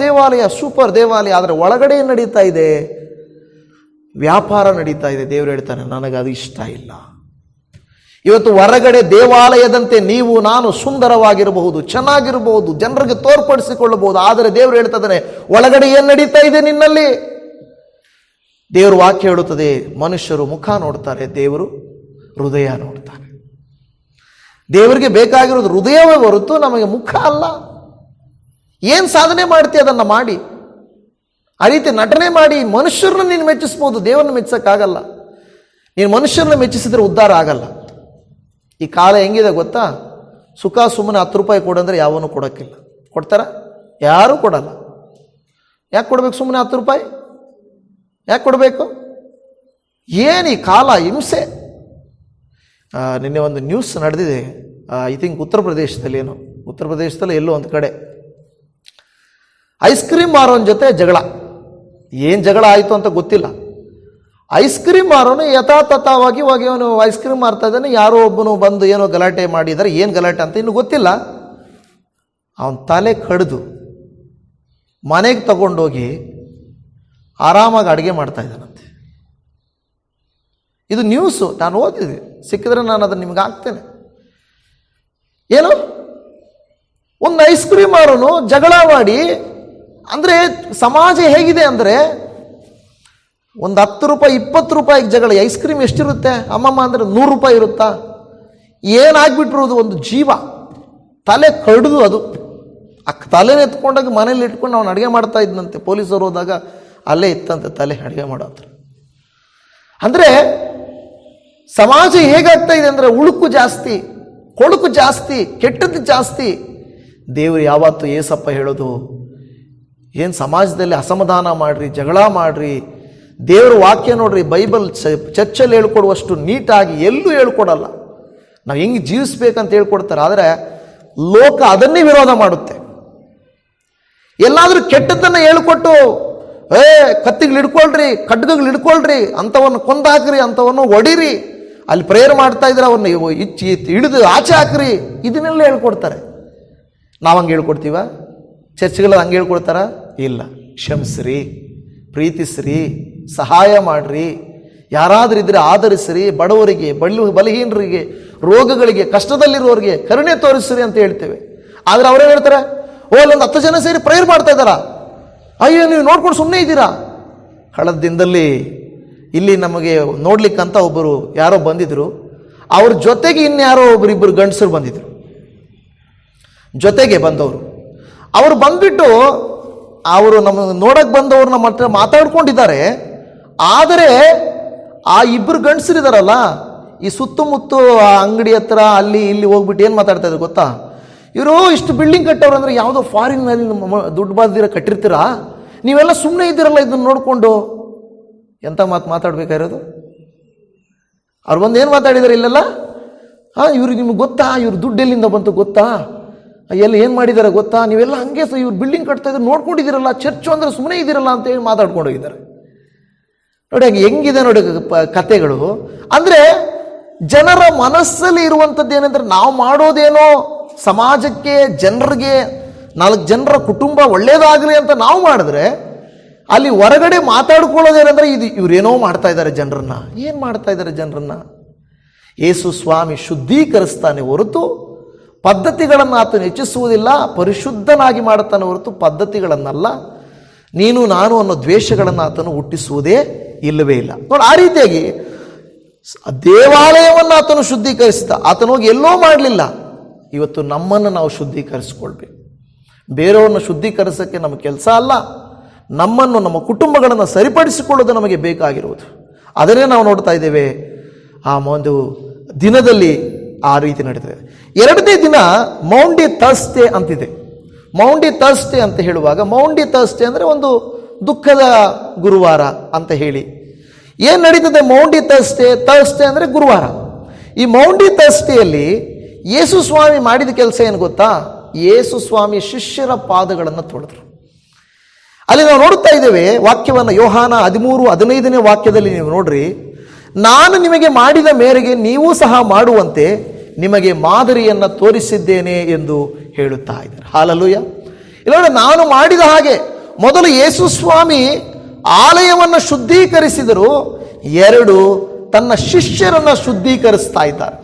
ದೇವಾಲಯ ಸೂಪರ್ ದೇವಾಲಯ, ಆದರೆ ಒಳಗಡೆ ನಡೀತಾ ಇದೆ, ವ್ಯಾಪಾರ ನಡೀತಾ ಇದೆ. ದೇವ್ರು ಹೇಳ್ತಾನೆ ನನಗದು ಇಷ್ಟ ಇಲ್ಲ. ಇವತ್ತು ಹೊರಗಡೆ ದೇವಾಲಯದಂತೆ ನೀವು ನಾನು ಸುಂದರವಾಗಿರಬಹುದು, ಚೆನ್ನಾಗಿರಬಹುದು, ಜನರಿಗೆ ತೋರ್ಪಡಿಸಿಕೊಳ್ಳಬಹುದು, ಆದರೆ ದೇವರು ಹೇಳ್ತಿದ್ದಾನೆ ಒಳಗಡೆ ಏನು ನಡೀತಾ ಇದೆ ನಿನ್ನಲ್ಲಿ? ದೇವರು ವಾಕ್ಯ ಹೇಳುತ್ತದೆ, ಮನುಷ್ಯರು ಮುಖ ನೋಡ್ತಾರೆ, ದೇವರು ಹೃದಯ ನೋಡ್ತಾರೆ. ದೇವರಿಗೆ ಬೇಕಾಗಿರೋದು ಹೃದಯವೇ ಹೊರತು ನಮಗೆ ಮುಖ ಅಲ್ಲ. ಏನು ಸಾಧನೆ ಮಾಡ್ತೀಯ ಅದನ್ನು ಮಾಡಿ. ಆ ರೀತಿ ನಟನೆ ಮಾಡಿ ಮನುಷ್ಯರನ್ನ ನೀನು ಮೆಚ್ಚಿಸ್ಬೋದು, ದೇವರನ್ನ ಮೆಚ್ಚಿಸೋಕ್ಕಾಗಲ್ಲ. ನೀನು ಮನುಷ್ಯರನ್ನ ಮೆಚ್ಚಿಸಿದ್ರೆ ಉದ್ಧಾರ ಆಗಲ್ಲ. ಈ ಕಾಲ ಹೆಂಗಿದೆ ಗೊತ್ತಾ? ಸುಖ ಸುಮ್ಮನೆ 10 ರೂಪಾಯಿ ಕೊಡಂದ್ರೆ ಯಾವನು ಕೊಡೋಕ್ಕಿಲ್ಲ. ಕೊಡ್ತಾರ? ಯಾರೂ ಕೊಡಲ್ಲ. ಯಾಕೆ ಕೊಡ್ಬೇಕು? ಸುಮ್ಮನೆ 10 ರೂಪಾಯಿ ಯಾಕೆ ಕೊಡಬೇಕು? ಏನು ಈ ಕಾಲ ಹಿಂಸೆ. ನಿನ್ನೆ ಒಂದು ನ್ಯೂಸ್ ನಡೆದಿದೆ, ಐ ಥಿಂಕ್ ಉತ್ತರ ಪ್ರದೇಶದಲ್ಲಿ ಎಲ್ಲೋ ಒಂದು ಕಡೆ ಐಸ್ ಕ್ರೀಮ್ ಮಾರೋನ ಜೊತೆ ಜಗಳ. ಏನು ಜಗಳ ಆಯಿತು ಅಂತ ಗೊತ್ತಿಲ್ಲ. ಐಸ್ ಕ್ರೀಮ್ ಮಾರೋನು ಯಥಾತಥವಾಗಿ ಹೋಗಿ ಅವನು ಐಸ್ ಕ್ರೀಮ್ ಮಾರ್ತಾ ಇದ್ದಾನೆ. ಯಾರೋ ಒಬ್ಬನು ಬಂದು ಏನೋ ಗಲಾಟೆ ಮಾಡಿದ್ದಾರೆ. ಏನು ಗಲಾಟೆ ಅಂತ ಇನ್ನೂ ಗೊತ್ತಿಲ್ಲ. ಅವನ ತಲೆ ಕಡಿದು ಮನೆಗೆ ತಗೊಂಡೋಗಿ ಆರಾಮಾಗಿ ಅಡುಗೆ ಮಾಡ್ತಾ ಇದ್ದಾನಂತೆ. ಇದು ನ್ಯೂಸು, ನಾನು ಓದಿದೆ, ಸಿಕ್ಕಿದ್ರೆ ನಾನು ಅದನ್ನು ನಿಮ್ಗೆ ಹಾಕ್ತೇನೆ. ಏನು ಒಂದು ಐಸ್ ಕ್ರೀಮ್ ಮಾರೋನು ಜಗಳ ಮಾಡಿ, ಅಂದರೆ ಸಮಾಜ ಹೇಗಿದೆ ಅಂದರೆ ಒಂದು 10 ರೂಪಾಯಿ 20 ರೂಪಾಯಿಗೆ ಜಗಳ. ಐಸ್ ಕ್ರೀಮ್ ಎಷ್ಟಿರುತ್ತೆ ಅಮ್ಮಮ್ಮ ಅಂದರೆ 100 ರೂಪಾಯಿ ಇರುತ್ತಾ? ಏನಾಗ್ಬಿಟ್ಟಿರೋದು ಒಂದು ಜೀವ ತಲೆ ಕಡಿದು, ಅದು ತಲೆನ ಎತ್ಕೊಂಡಾಗ ಮನೇಲಿ ಇಟ್ಕೊಂಡು ಅವನು ಅಡುಗೆ ಮಾಡ್ತಾ ಇದ್ದಂತೆ. ಪೊಲೀಸರು ಹೋದಾಗ ಅಲ್ಲೇ ಇತ್ತಂತೆ ತಲೆ ಅಡುಗೆ ಮಾಡೋದು. ಅಂದರೆ ಸಮಾಜ ಹೇಗಾಗ್ತಾ ಇದೆ ಅಂದರೆ ಉಳುಕು ಜಾಸ್ತಿ, ಕೊಳುಕು ಜಾಸ್ತಿ, ಕೆಟ್ಟದ್ದು ಜಾಸ್ತಿ. ದೇವರು ಯಾವತ್ತು ಏಸಪ್ಪ ಹೇಳೋದು, ಏನು ಸಮಾಜದಲ್ಲಿ ಅಸಮಾಧಾನ ಮಾಡ್ರಿ, ಜಗಳ ಮಾಡ್ರಿ, ದೇವರ ವಾಕ್ಯ ನೋಡ್ರಿ, ಬೈಬಲ್ ಚರ್ಚಲ್ಲಿ ಹೇಳ್ಕೊಡುವಷ್ಟು ನೀಟಾಗಿ ಎಲ್ಲೂ ಹೇಳ್ಕೊಡಲ್ಲ. ನಾವು ಹೆಂಗೆ ಜೀವಿಸ್ಬೇಕಂತ ಹೇಳ್ಕೊಡ್ತಾರೆ, ಆದರೆ ಲೋಕ ಅದನ್ನೇ ವಿರೋಧ ಮಾಡುತ್ತೆ. ಎಲ್ಲಾದರೂ ಕೆಟ್ಟದ್ದನ್ನು ಹೇಳ್ಕೊಟ್ಟು ಕತ್ತಿಗಳು ಹಿಡ್ಕೊಳ್ರಿ, ಖಡ್ಗಗಳು ಹಿಡ್ಕೊಳ್ರಿ, ಅಂಥವನ್ನು ಕೊಂದಾಕ್ರಿ, ಅಂಥವನ್ನು ಹೊಡಿರಿ, ಅಲ್ಲಿ ಪ್ರೇಯರ್ ಮಾಡ್ತಾ ಇದ್ರೆ ಅವ್ರನ್ನ ಹಿಡಿದು ಆಚೆ ಹಾಕ್ರಿ, ಇದನ್ನೆಲ್ಲ ಹೇಳ್ಕೊಡ್ತಾರೆ. ನಾವು ಹಂಗೆ ಹೇಳ್ಕೊಡ್ತೀವ? ಚರ್ಚ್ಗಳಲ್ಲಿ ಹಂಗೆ ಹೇಳ್ಕೊಡ್ತಾರ? ಇಲ್ಲ. ಕ್ಷಮಿಸ್ರಿ, ಪ್ರೀತಿಸ್ರಿ, ಸಹಾಯ ಮಾಡ್ರಿ, ಯಾರಾದರೂ ಇದ್ರೆ ಆಧರಿಸ್ರಿ, ಬಡವರಿಗೆ, ಬಲಹೀನರಿಗೆ, ರೋಗಗಳಿಗೆ, ಕಷ್ಟದಲ್ಲಿರೋರಿಗೆ ಕರುಣೆ ತೋರಿಸ್ರಿ ಅಂತ ಹೇಳ್ತೇವೆ. ಆದರೆ ಅವರೇನು ಹೇಳ್ತಾರೆ? ಅಲ್ಲೊಂದು 10 ಜನ ಸೇರಿ ಪ್ರೇಯರ್ ಮಾಡ್ತಾ ಇದ್ದಾರಾ, ಅಯ್ಯೋ ನೀವು ನೋಡ್ಕೊಂಡು ಸುಮ್ಮನೆ ಇದ್ದೀರಾ. ಕಳೆದ ದಿನದಲ್ಲಿ ಇಲ್ಲಿ ನಮಗೆ ನೋಡ್ಲಿಕ್ಕಂತ ಒಬ್ಬರು ಯಾರೋ ಬಂದಿದ್ರು. ಅವ್ರ ಜೊತೆಗೆ ಇನ್ಯಾರೋ ಇಬ್ಬರು ಗಂಡಸರು ಬಂದಿದ್ರು. ಜೊತೆಗೆ ಬಂದವರು ಅವರು ಬಂದ್ಬಿಟ್ಟು ಅವರು ನಮಗೆ ನೋಡಕ್ಕೆ ಬಂದವರು ನಮ್ಮ ಹತ್ರ ಮಾತಾಡ್ಕೊಂಡಿದ್ದಾರೆ. ಆದರೆ ಆ ಇಬ್ಬರು ಗಂಡಸರಿದಾರಲ್ಲ, ಈ ಸುತ್ತಮುತ್ತ ಆ ಅಂಗಡಿ ಹತ್ರ ಅಲ್ಲಿ ಇಲ್ಲಿ ಹೋಗ್ಬಿಟ್ಟು ಏನು ಮಾತಾಡ್ತಾ ಇದ್ರು ಗೊತ್ತಾ? ಇವರು ಇಷ್ಟು ಬಿಲ್ಡಿಂಗ್ ಕಟ್ಟೋರು ಅಂದರೆ ಯಾವುದೋ ಫಾರಿನ್ನಲ್ಲಿ ದುಡ್ಡು ಬಾದಿರ ಕಟ್ಟಿರ್ತೀರಾ, ನೀವೆಲ್ಲ ಸುಮ್ಮನೆ ಇದ್ದೀರಲ್ಲ ಇದನ್ನು ನೋಡಿಕೊಂಡು. ಎಂಥ ಮಾತಾಡ್ಬೇಕಾಗಿರೋದು? ಅವ್ರು ಬಂದು ಏನು ಮಾತಾಡಿದ್ದಾರೆ ಇಲ್ಲೆಲ್ಲ? ಇವ್ರಿಗೆ ನಿಮ್ಗೆ ಗೊತ್ತಾ ಇವ್ರ ದುಡ್ಡು ಎಲ್ಲಿಂದ ಬಂತು ಗೊತ್ತಾ? ಎಲ್ಲ ಏನು ಮಾಡಿದ್ದಾರೆ ಗೊತ್ತಾ? ನೀವೆಲ್ಲ ಹಂಗೆ ಇವ್ರು ಬಿಲ್ಡಿಂಗ್ ಕಟ್ತಾ ಇದ್ರು ನೋಡ್ಕೊಂಡಿದ್ದೀರಲ್ಲ, ಚರ್ಚು ಅಂದರೆ ಸುಮ್ಮನೆ ಇದ್ದೀರಲ್ಲ ಅಂತೇಳಿ ಮಾತಾಡ್ಕೊಂಡು ಹೋಗಿದ್ದಾರೆ. ನೋಡಿ ಹಂಗೆ ಹೆಂಗಿದೆ ನೋಡಿ ಕಥೆಗಳು. ಅಂದರೆ ಜನರ ಮನಸ್ಸಲ್ಲಿ ಇರುವಂಥದ್ದು ಏನಂದ್ರೆ, ನಾವು ಮಾಡೋದೇನೋ ಸಮಾಜಕ್ಕೆ ಜನರಿಗೆ 4 ಜನರ ಕುಟುಂಬ ಒಳ್ಳೇದಾಗಲಿ ಅಂತ ನಾವು ಮಾಡಿದ್ರೆ, ಅಲ್ಲಿ ಹೊರಗಡೆ ಮಾತಾಡ್ಕೊಳ್ಳೋದೇನೆಂದರೆ ಇವರೇನೋ ಮಾಡ್ತಾ ಇದ್ದಾರೆ ಜನರನ್ನ. ಏನು ಮಾಡ್ತಾ ಇದ್ದಾರೆ ಜನರನ್ನ? ಯೇಸು ಸ್ವಾಮಿ ಶುದ್ಧೀಕರಿಸ್ತಾನೆ ಹೊರತು ಪದ್ಧತಿಗಳನ್ನು ಆತನು ಹೆಚ್ಚಿಸುವುದಿಲ್ಲ. ಪರಿಶುದ್ಧನಾಗಿ ಮಾಡುತ್ತಾನೆ ಹೊರತು ಪದ್ಧತಿಗಳನ್ನಲ್ಲ. ನೀನು ನಾನು ಅನ್ನೋ ದ್ವೇಷಗಳನ್ನು ಆತನು ಹುಟ್ಟಿಸುವುದೇ ಇಲ್ಲವೇ ಇಲ್ಲ. ನೋಡಿ, ಆ ರೀತಿಯಾಗಿ ದೇವಾಲಯವನ್ನು ಆತನು ಶುದ್ಧೀಕರಿಸಿದ. ಆತನು ಹೋಗಿ ಎಲ್ಲೋ ಮಾಡಲಿಲ್ಲ. ಇವತ್ತು ನಮ್ಮನ್ನು ನಾವು ಶುದ್ಧೀಕರಿಸಿಕೊಳ್ಬೇಕು. ಬೇರೆಯವ್ರನ್ನ ಶುದ್ಧೀಕರಿಸೋಕ್ಕೆ ನಮ್ಮ ಕೆಲಸ ಅಲ್ಲ. ನಮ್ಮನ್ನು, ನಮ್ಮ ಕುಟುಂಬಗಳನ್ನು ಸರಿಪಡಿಸಿಕೊಳ್ಳೋದು ನಮಗೆ ಬೇಕಾಗಿರುವುದು. ಅದನ್ನೇ ನಾವು ನೋಡ್ತಾ ಇದ್ದೇವೆ. ಆ ಒಂದು ದಿನದಲ್ಲಿ ಆ ರೀತಿ ನಡೀತದೆ. 2ನೇ ದಿನ ಮೌಂಡಿ ಥರ್ಸ್ಡೇ ಅಂತಿದೆ. ಮೌಂಡಿ ಥರ್ಸ್ಡೇ ಅಂತ ಹೇಳುವಾಗ, ಮೌಂಡಿ ಥರ್ಸ್ಡೇ ಅಂದರೆ ಒಂದು ದುಃಖದ ಗುರುವಾರ ಅಂತ ಹೇಳಿ. ಏನು ನಡೀತದೆ ಮೌಂಡಿ ಥರ್ಸ್ಡೇ ಅಂದರೆ ಗುರುವಾರ. ಈ ಮೌಂಡಿ ಥರ್ಸ್ಡೇಯಲ್ಲಿ ಯೇಸು ಸ್ವಾಮಿ ಮಾಡಿದ ಕೆಲಸ ಏನು ಗೊತ್ತಾ? ಯೇಸು ಸ್ವಾಮಿ ಶಿಷ್ಯರ ಪಾದಗಳನ್ನು ತೊಳೆದರು. ಅಲ್ಲಿ ನಾವು ನೋಡ್ತಾ ಇದ್ದೇವೆ ವಾಕ್ಯವನ್ನು, ಯೋಹಾನ 13:15 ವಾಕ್ಯದಲ್ಲಿ ನೀವು ನೋಡ್ರಿ, ನಾನು ನಿಮಗೆ ಮಾಡಿದ ಮೇರೆಗೆ ನೀವು ಸಹ ಮಾಡುವಂತೆ ನಿಮಗೆ ಮಾದರಿಯನ್ನು ತೋರಿಸಿದ್ದೇನೆ ಎಂದು ಹೇಳುತ್ತಾ ಇದ್ದಾರೆ. ಹಾಲೆಲೂಯ. ಇಲ್ಲ, ನಾನು ಮಾಡಿದ ಹಾಗೆ. ಮೊದಲು ಯೇಸು ಸ್ವಾಮಿ ಆಲಯವನ್ನು ಶುದ್ಧೀಕರಿಸಿದರು. 2, ತನ್ನ ಶಿಷ್ಯರನ್ನು ಶುದ್ಧೀಕರಿಸ್ತಾ ಇದ್ದಾರೆ.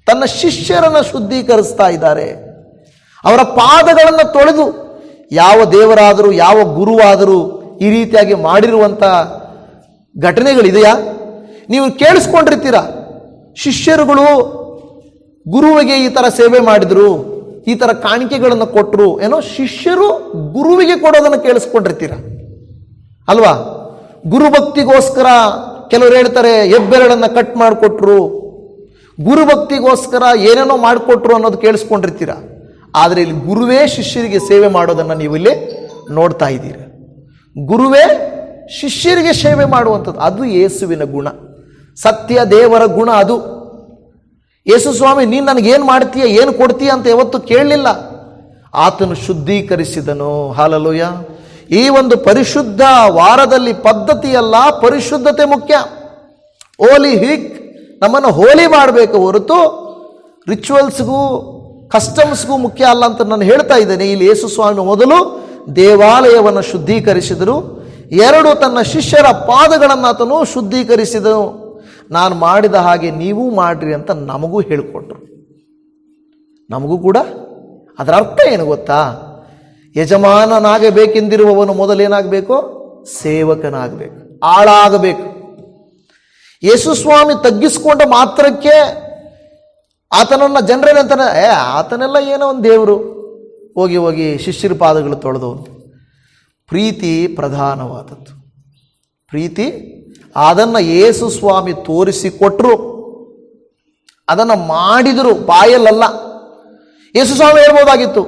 ತನ್ನ ಶಿಷ್ಯರನ್ನು ಶುದ್ಧೀಕರಿಸ್ತಾ ಇದ್ದಾರೆ. ಅವರ ಪಾದಗಳನ್ನು ತೊಳೆದು. ಯಾವ ದೇವರಾದರೂ, ಯಾವ ಗುರುವಾದರೂ ಈ ರೀತಿಯಾಗಿ ಮಾಡಿರುವಂಥ ಘಟನೆಗಳಿದೆಯಾ? ನೀವು ಕೇಳಿಸ್ಕೊಂಡಿರ್ತೀರ, ಶಿಷ್ಯರುಗಳು ಗುರುವಿಗೆ ಈ ಥರ ಸೇವೆ ಮಾಡಿದ್ರು, ಈ ಥರ ಕಾಣಿಕೆಗಳನ್ನು ಕೊಟ್ಟರು ಏನೋ. ಶಿಷ್ಯರು ಗುರುವಿಗೆ ಕೊಡೋದನ್ನು ಕೇಳಿಸ್ಕೊಂಡಿರ್ತೀರ ಅಲ್ವಾ? ಗುರುಭಕ್ತಿಗೋಸ್ಕರ ಕೆಲವರು ಹೇಳ್ತಾರೆ ಹೆಬ್ಬೆರಳನ್ನು ಕಟ್ ಮಾಡಿಕೊಟ್ರು, ಗುರುಭಕ್ತಿಗೋಸ್ಕರ ಏನೇನೋ ಮಾಡಿಕೊಟ್ರು ಅನ್ನೋದು ಕೇಳಿಸ್ಕೊಂಡಿರ್ತೀರ. ಆದರೆ ಇಲ್ಲಿ ಗುರುವೇ ಶಿಷ್ಯರಿಗೆ ಸೇವೆ ಮಾಡೋದನ್ನು ನೀವು ಇಲ್ಲಿ ನೋಡ್ತಾ ಇದ್ದೀರಿ. ಗುರುವೇ ಶಿಷ್ಯರಿಗೆ ಸೇವೆ ಮಾಡುವಂಥದ್ದು, ಅದು ಯೇಸುವಿನ ಗುಣ, ಸತ್ಯ ದೇವರ ಗುಣ ಅದು. ಯೇಸು ಸ್ವಾಮಿ ನೀನು ನನಗೇನು ಮಾಡ್ತೀಯ, ಏನು ಕೊಡ್ತೀಯ ಅಂತ ಯಾವತ್ತೂ ಕೇಳಲಿಲ್ಲ. ಆತನು ಶುದ್ಧೀಕರಿಸಿದನು. ಹಾಲೆಲೂಯ. ಈ ಒಂದು ಪರಿಶುದ್ಧ ವಾರದಲ್ಲಿ ಪದ್ಧತಿಯಲ್ಲ, ಪರಿಶುದ್ಧತೆ ಮುಖ್ಯ. ಹೋಲಿ ವೀಕ್ ನಮ್ಮನ್ನು ಹೋಲಿ ಮಾಡಬೇಕು ಹೊರತು ರಿಚುವಲ್ಸ್ಗೂ ಕಸ್ಟಮ್ಸ್ಗೂ ಮುಖ್ಯ ಅಲ್ಲ ಅಂತ ನಾನು ಹೇಳ್ತಾ ಇದ್ದೇನೆ. ಇಲ್ಲಿ ಯೇಸು ಸ್ವಾಮಿ ಮೊದಲು ದೇವಾಲಯವನ್ನು ಶುದ್ಧೀಕರಿಸಿದರು. 2, ತನ್ನ ಶಿಷ್ಯರ ಪಾದಗಳನ್ನು ಆತನು ಶುದ್ಧೀಕರಿಸಿದನು. ನಾನು ಮಾಡಿದ ಹಾಗೆ ನೀವು ಮಾಡ್ರಿ ಅಂತ ನಮಗೂ ಹೇಳಿಕೊಟ್ರು. ನಮಗೂ ಕೂಡ ಅದರ ಅರ್ಥ ಏನು ಗೊತ್ತಾ? ಯಜಮಾನನಾಗಬೇಕೆಂದಿರುವವನು ಮೊದಲೇನಾಗಬೇಕು? ಸೇವಕನಾಗಬೇಕು, ಆಳಾಗಬೇಕು. ಯೇಸು ಸ್ವಾಮಿ ತಗ್ಗಿಸಿಕೊಂಡ ಮಾತ್ರಕ್ಕೆ ಆತನನ್ನು ಜನರೇನಂತಾನೆ, ಆತನೆಲ್ಲ ಏನೋ ಒಂದು ದೇವರು, ಹೋಗಿ ಹೋಗಿ ಶಿಷ್ಯರ ಪಾದಗಳು ತೊಳೆದವನು. ಪ್ರೀತಿ ಪ್ರಧಾನವಾದದ್ದು. ಪ್ರೀತಿ ಅದನ್ನು ಯೇಸು ಸ್ವಾಮಿ ತೋರಿಸಿಕೊಟ್ರು, ಅದನ್ನು ಮಾಡಿದರು, ಬಾಯಲ್ಲಲ್ಲ. ಯೇಸು ಸ್ವಾಮಿ ಹೇಳ್ಬೋದಾಗಿತ್ತು,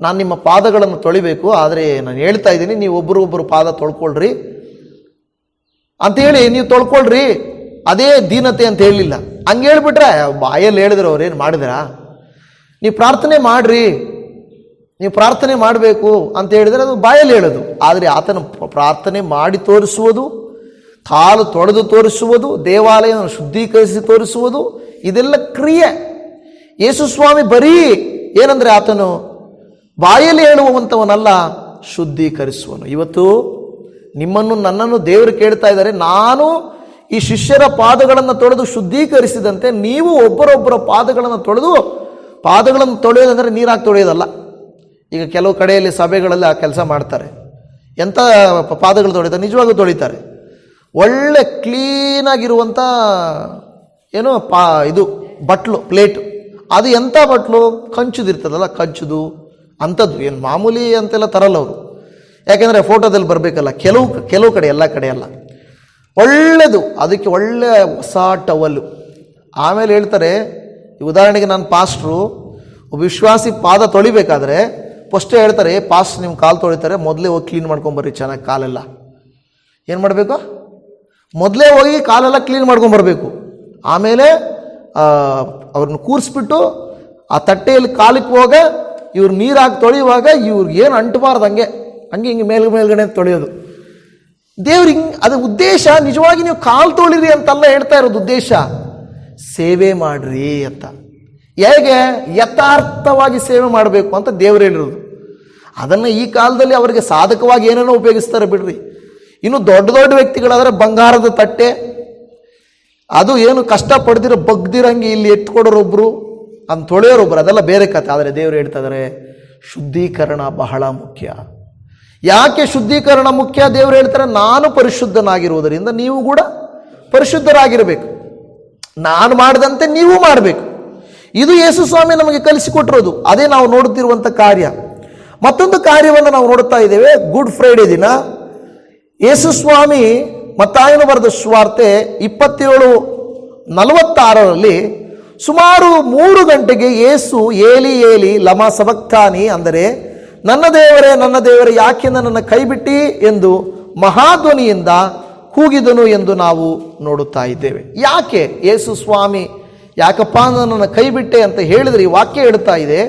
ನಾನು ನಿಮ್ಮ ಪಾದಗಳನ್ನು ತೊಳಿಬೇಕು, ಆದರೆ ನಾನು ಹೇಳ್ತಾ ಇದ್ದೀನಿ ನೀವು ಒಬ್ಬರು ಪಾದ ತೊಳ್ಕೊಳ್ರಿ ಅಂತೇಳಿ ನೀವು ತೊಳ್ಕೊಳ್ರಿ, ಅದೇ ದೀನತೆ ಅಂತ ಹೇಳಲಿಲ್ಲ. ಹಂಗೆ ಹೇಳ್ಬಿಟ್ರೆ ಬಾಯಲ್ಲಿ ಹೇಳಿದ್ರು ಅವ್ರೇನು ಮಾಡಿದ್ರಾ? ನೀವು ಪ್ರಾರ್ಥನೆ ಮಾಡ್ರಿ, ನೀವು ಪ್ರಾರ್ಥನೆ ಮಾಡಬೇಕು ಅಂತ ಹೇಳಿದರೆ ಅದು ಬಾಯಲ್ಲಿ ಹೇಳೋದು. ಆದರೆ ಆತನ ಪ್ರಾರ್ಥನೆ ಮಾಡಿ ತೋರಿಸುವುದು, ಕಾಲು ತೊಳೆದು ತೋರಿಸುವುದು, ದೇವಾಲಯವನ್ನು ಶುದ್ಧೀಕರಿಸಿ ತೋರಿಸುವುದು, ಇದೆಲ್ಲ ಕ್ರಿಯೆ. ಯೇಸು ಸ್ವಾಮಿ ಬರೀ ಏನಂದರೆ ಆತನು ಬಾಯಲ್ಲಿ ಹೇಳುವಂಥವನಲ್ಲ, ಶುದ್ಧೀಕರಿಸುವನು. ಇವತ್ತು ನಿಮ್ಮನ್ನು ನನ್ನನ್ನು ದೇವರು ಕೇಳ್ತಾ ಇದ್ದಾರೆ, ನಾನು ಈ ಶಿಷ್ಯರ ಪಾದಗಳನ್ನು ತೊಳೆದು ಶುದ್ಧೀಕರಿಸಿದಂತೆ ನೀವು ಒಬ್ಬರೊಬ್ಬರ ಪಾದಗಳನ್ನು ತೊಳೆಯೋದಂದರೆ ನೀರಾಗಿ ತೊಳೆಯೋದಲ್ಲ. ಈಗ ಕೆಲವು ಕಡೆಯಲ್ಲಿ ಸಭೆಗಳಲ್ಲಿ ಆ ಕೆಲಸ ಮಾಡ್ತಾರೆ. ಎಂಥ ಪಾದಗಳು ತೊಳಿತಾರೆ? ನಿಜವಾಗೂ ತೊಳಿತಾರೆ. ಒಳ್ಳೆ ಕ್ಲೀನಾಗಿರುವಂಥ ಏನು ಇದು ಬಟ್ಲು, ಪ್ಲೇಟು, ಅದು ಎಂಥ ಬಟ್ಲು? ಕಂಚುದಿರ್ತದಲ್ಲ, ಕಂಚುದು ಅಂಥದ್ದು, ಏನು ಮಾಮೂಲಿ ಅಂತೆಲ್ಲ ತರಲ್ಲ ಅವರು. ಯಾಕೆಂದರೆ ಫೋಟೋದಲ್ಲಿ ಬರಬೇಕಲ್ಲ. ಕೆಲವು ಕಡೆ, ಎಲ್ಲ ಕಡೆ ಅಲ್ಲ. ಒಳ್ಳೆಯದು, ಅದಕ್ಕೆ ಒಳ್ಳೆ ಹೊಸ ಟವಲ್ಲು. ಆಮೇಲೆ ಹೇಳ್ತಾರೆ, ಉದಾಹರಣೆಗೆ ನಾನು ಪಾಸ್ಟ್ರು, ವಿಶ್ವಾಸಿ ಪಾದ ತೊಳಿಬೇಕಾದ್ರೆ ಫಸ್ಟೇ ಹೇಳ್ತಾರೆ, ಪಾಸ್ಟ್ ನಿಮ್ಮ ಕಾಲು ತೊಳಿತಾರೆ, ಮೊದಲೇ ಹೋಗಿ ಕ್ಲೀನ್ ಮಾಡ್ಕೊಂಬರ್ರಿ ಚೆನ್ನಾಗಿ ಕಾಲೆಲ್ಲ. ಏನು ಮಾಡಬೇಕು? ಮೊದಲೇ ಹೋಗಿ ಕಾಲೆಲ್ಲ ಕ್ಲೀನ್ ಮಾಡ್ಕೊಂಬರ್ಬೇಕು. ಆಮೇಲೆ ಅವ್ರನ್ನ ಕೂರಿಸ್ಬಿಟ್ಟು ಆ ತಟ್ಟೆಯಲ್ಲಿ ಕಾಲಿಕ್ಕೆ ಹೋಗ ಇವ್ರು ನೀರಾಗಿ ತೊಳೆಯುವಾಗ ಇವ್ರಿಗೆ ಏನು ಅಂಟಬಾರ್ದು, ಹಂಗೆ ಮೇಲ್ಗಡೆ ತೊಳೆಯೋದು. ದೇವ್ರಿಗೆ ಅದು ಉದ್ದೇಶ. ನಿಜವಾಗಿ ನೀವು ಕಾಲು ತೊಳಿರಿ ಅಂತಲ್ಲ ಹೇಳ್ತಾ ಇರೋದು ಉದ್ದೇಶ, ಸೇವೆ ಮಾಡ್ರಿ ಅಂತ. ಹೇಗೆ ಯಥಾರ್ಥವಾಗಿ ಸೇವೆ ಮಾಡಬೇಕು ಅಂತ ದೇವರು ಹೇಳಿರೋದು. ಅದನ್ನು ಈ ಕಾಲದಲ್ಲಿ ಅವರಿಗೆ ಸಾಧಕವಾಗಿ ಏನೇನೋ ಉಪಯೋಗಿಸ್ತಾರೆ ಬಿಡ್ರಿ. ಇನ್ನು ದೊಡ್ಡ ದೊಡ್ಡ ವ್ಯಕ್ತಿಗಳಾದರೆ ಬಂಗಾರದ ತಟ್ಟೆ, ಅದು ಏನು ಕಷ್ಟಪಡ್ದಿರೋ ಬಗ್ದಿರಂಗೆ ಇಲ್ಲಿ ಎತ್ಕೊಡೋರೊಬ್ರು, ಅಂತ ತೊಳೆಯೋರೊಬ್ರು, ಅದೆಲ್ಲ ಬೇರೆ ಕಥೆ. ಆದರೆ ದೇವರು ಹೇಳ್ತಾ ಇದ್ದಾರೆ ಶುದ್ಧೀಕರಣ ಬಹಳ ಮುಖ್ಯ. ಯಾಕೆ ಶುದ್ಧೀಕರಣ ಮುಖ್ಯ? ದೇವರು ಹೇಳ್ತಾರೆ ನಾನು ಪರಿಶುದ್ಧನಾಗಿರುವುದರಿಂದ ನೀವು ಕೂಡ ಪರಿಶುದ್ಧರಾಗಿರಬೇಕು, ನಾನು ಮಾಡಿದಂತೆ ನೀವು ಮಾಡಬೇಕು. ಇದು ಯೇಸು ಸ್ವಾಮಿ ನಮಗೆ ಕಲಿಸಿಕೊಟ್ಟಿರೋದು. ಅದೇ ನಾವು ನೋಡುತ್ತಿರುವಂಥ ಕಾರ್ಯ. ಮತ್ತೊಂದು ಕಾರ್ಯವನ್ನು ನಾವು ನೋಡುತ್ತಾ ಇದ್ದೇವೆ. ಗುಡ್ ಫ್ರೈಡೇ ದಿನ ಯೇಸು ಸ್ವಾಮಿ ಮತ್ತಾಯನು ಬರೆದ ಸುವಾರ್ತೆ 27:46 ಸುಮಾರು 3 ಗಂಟೆಗೆ ಯೇಸು ಏಲಿ ಏಲಿ ಲಮಾ ಸಬಕ್ತಾನಿ, ಅಂದರೆ ನನ್ನ ದೇವರೇ ಯಾಕೆ ನನ್ನನ್ನು ಕೈಬಿಟ್ಟಿ ಎಂದು ಮಹಾಧ್ವನಿಯಿಂದ ಕೂಗಿದನು ಎಂದು ನಾವು ನೋಡುತ್ತಾ ಇದ್ದೇವೆ. ಯಾಕೆ ಯೇಸು ಸ್ವಾಮಿ ಯಾಕಪ್ಪ ನನ್ನನ್ನು ಕೈಬಿಟ್ಟೆ ಅಂತ ಹೇಳಿದರೆ ಈ ವಾಕ್ಯ ಹೇಳ್ತಾ ಇದೆ,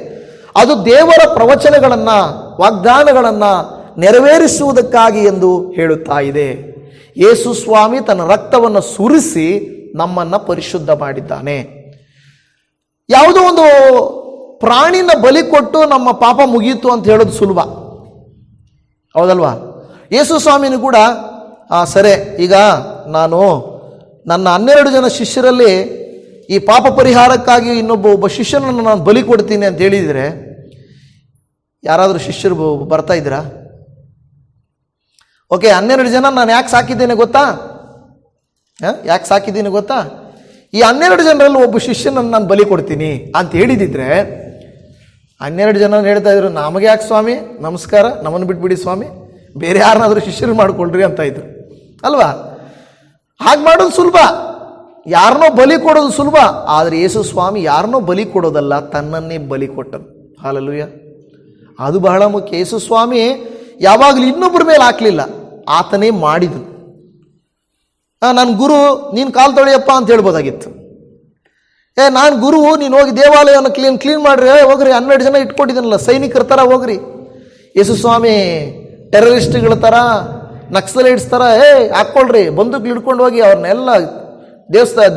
ಅದು ದೇವರ ಪ್ರವಚನಗಳನ್ನು ವಾಗ್ದಾನಗಳನ್ನು ನೆರವೇರಿಸುವುದಕ್ಕಾಗಿ ಎಂದು ಹೇಳುತ್ತಾ ಇದೆ. ಯೇಸು ಸ್ವಾಮಿ ತನ್ನ ರಕ್ತವನ್ನು ಸುರಿಸಿ ನಮ್ಮನ್ನು ಪರಿಶುದ್ಧ ಮಾಡಿದ್ದಾನೆ. ಯಾವುದೋ ಒಂದು ಪ್ರಾಣಿನ ಬಲಿ ಕೊಟ್ಟು ನಮ್ಮ ಪಾಪ ಮುಗಿಯಿತು ಅಂತ ಹೇಳೋದು ಸುಲಭ, ಹೌದಲ್ವಾ? ಯೇಸು ಸ್ವಾಮಿನೂ ಕೂಡ ಸರಿ, ಈಗ ನಾನು ನನ್ನ 12 ಜನ ಶಿಷ್ಯರಲ್ಲಿ ಈ ಪಾಪ ಪರಿಹಾರಕ್ಕಾಗಿ ಒಬ್ಬ ಶಿಷ್ಯನನ್ನು ನಾನು ಬಲಿ ಕೊಡ್ತೀನಿ ಅಂತ ಹೇಳಿದರೆ ಯಾರಾದರೂ ಶಿಷ್ಯರು ಬರ್ತಾ ಇದ್ದೀರಾ? ಓಕೆ, 12 ಜನ ನಾನು ಯಾಕೆ ಸಾಕಿದ್ದೇನೆ ಗೊತ್ತಾ? ಈ 12 ಜನರಲ್ಲಿ ಒಬ್ಬ ಶಿಷ್ಯನನ್ನು ನಾನು ಬಲಿ ಕೊಡ್ತೀನಿ ಅಂತ ಹೇಳಿದಿದ್ರೆ 12 ಜನ ಹೇಳ್ತಾ ಇದ್ರು, ನಮಗೆ ಯಾಕೆ ಸ್ವಾಮಿ, ನಮಸ್ಕಾರ, ನಮ್ಮನ್ನು ಬಿಟ್ಬಿಡಿ ಸ್ವಾಮಿ, ಬೇರೆ ಯಾರನ್ನಾದರೂ ಶಿಷ್ಯರು ಮಾಡ್ಕೊಳ್ರಿ ಅಂತ ಇದ್ರು ಅಲ್ವಾ? ಹಾಗೆ ಮಾಡೋದು ಸುಲಭ, ಯಾರನ್ನೋ ಬಲಿ ಕೊಡೋದು ಸುಲಭ. ಆದರೆ ಯೇಸು ಸ್ವಾಮಿ ಯಾರನ್ನೋ ಬಲಿ ಕೊಡೋದಲ್ಲ, ತನ್ನನ್ನೇ ಬಲಿ ಕೊಟ್ಟನು. ಹಲ್ಲೆಲೂಯಾ. ಅದು ಬಹಳ ಮುಖ್ಯ. ಯೇಸು ಸ್ವಾಮಿ ಯಾವಾಗಲೂ ಇನ್ನೊಬ್ಬರ ಮೇಲೆ ಹಾಕಲಿಲ್ಲ, ಆತನೇ ಮಾಡಿದನು. ನನ್ನ ಗುರು ನೀನು ಕಾಲು ತೊಳೆಯಪ್ಪ ಅಂತ ಹೇಳ್ಬೋದಾಗಿತ್ತು. ನಾನು ಗುರು, ನೀನು ಹೋಗಿ ದೇವಾಲಯವನ್ನು ಕ್ಲೀನ್ ಮಾಡ್ರಿ, ಹೋಗ್ರಿ, 12 ಜನ ಇಟ್ಕೊಂಡಿದ್ದೀನಲ್ಲ ಸೈನಿಕರ ಥರ ಹೋಗ್ರಿ. ಯೇಸು ಸ್ವಾಮಿ ಟೆರರಿಸ್ಟ್ಗಳ ಥರ, ನಕ್ಸಲೈಟ್ಸ್ ಥರ ಹಾಕ್ಕೊಳ್ರಿ, ಬಂದೂಕು ಹಿಡ್ಕೊಂಡು ಹೋಗಿ ಅವ್ರನ್ನೆಲ್ಲ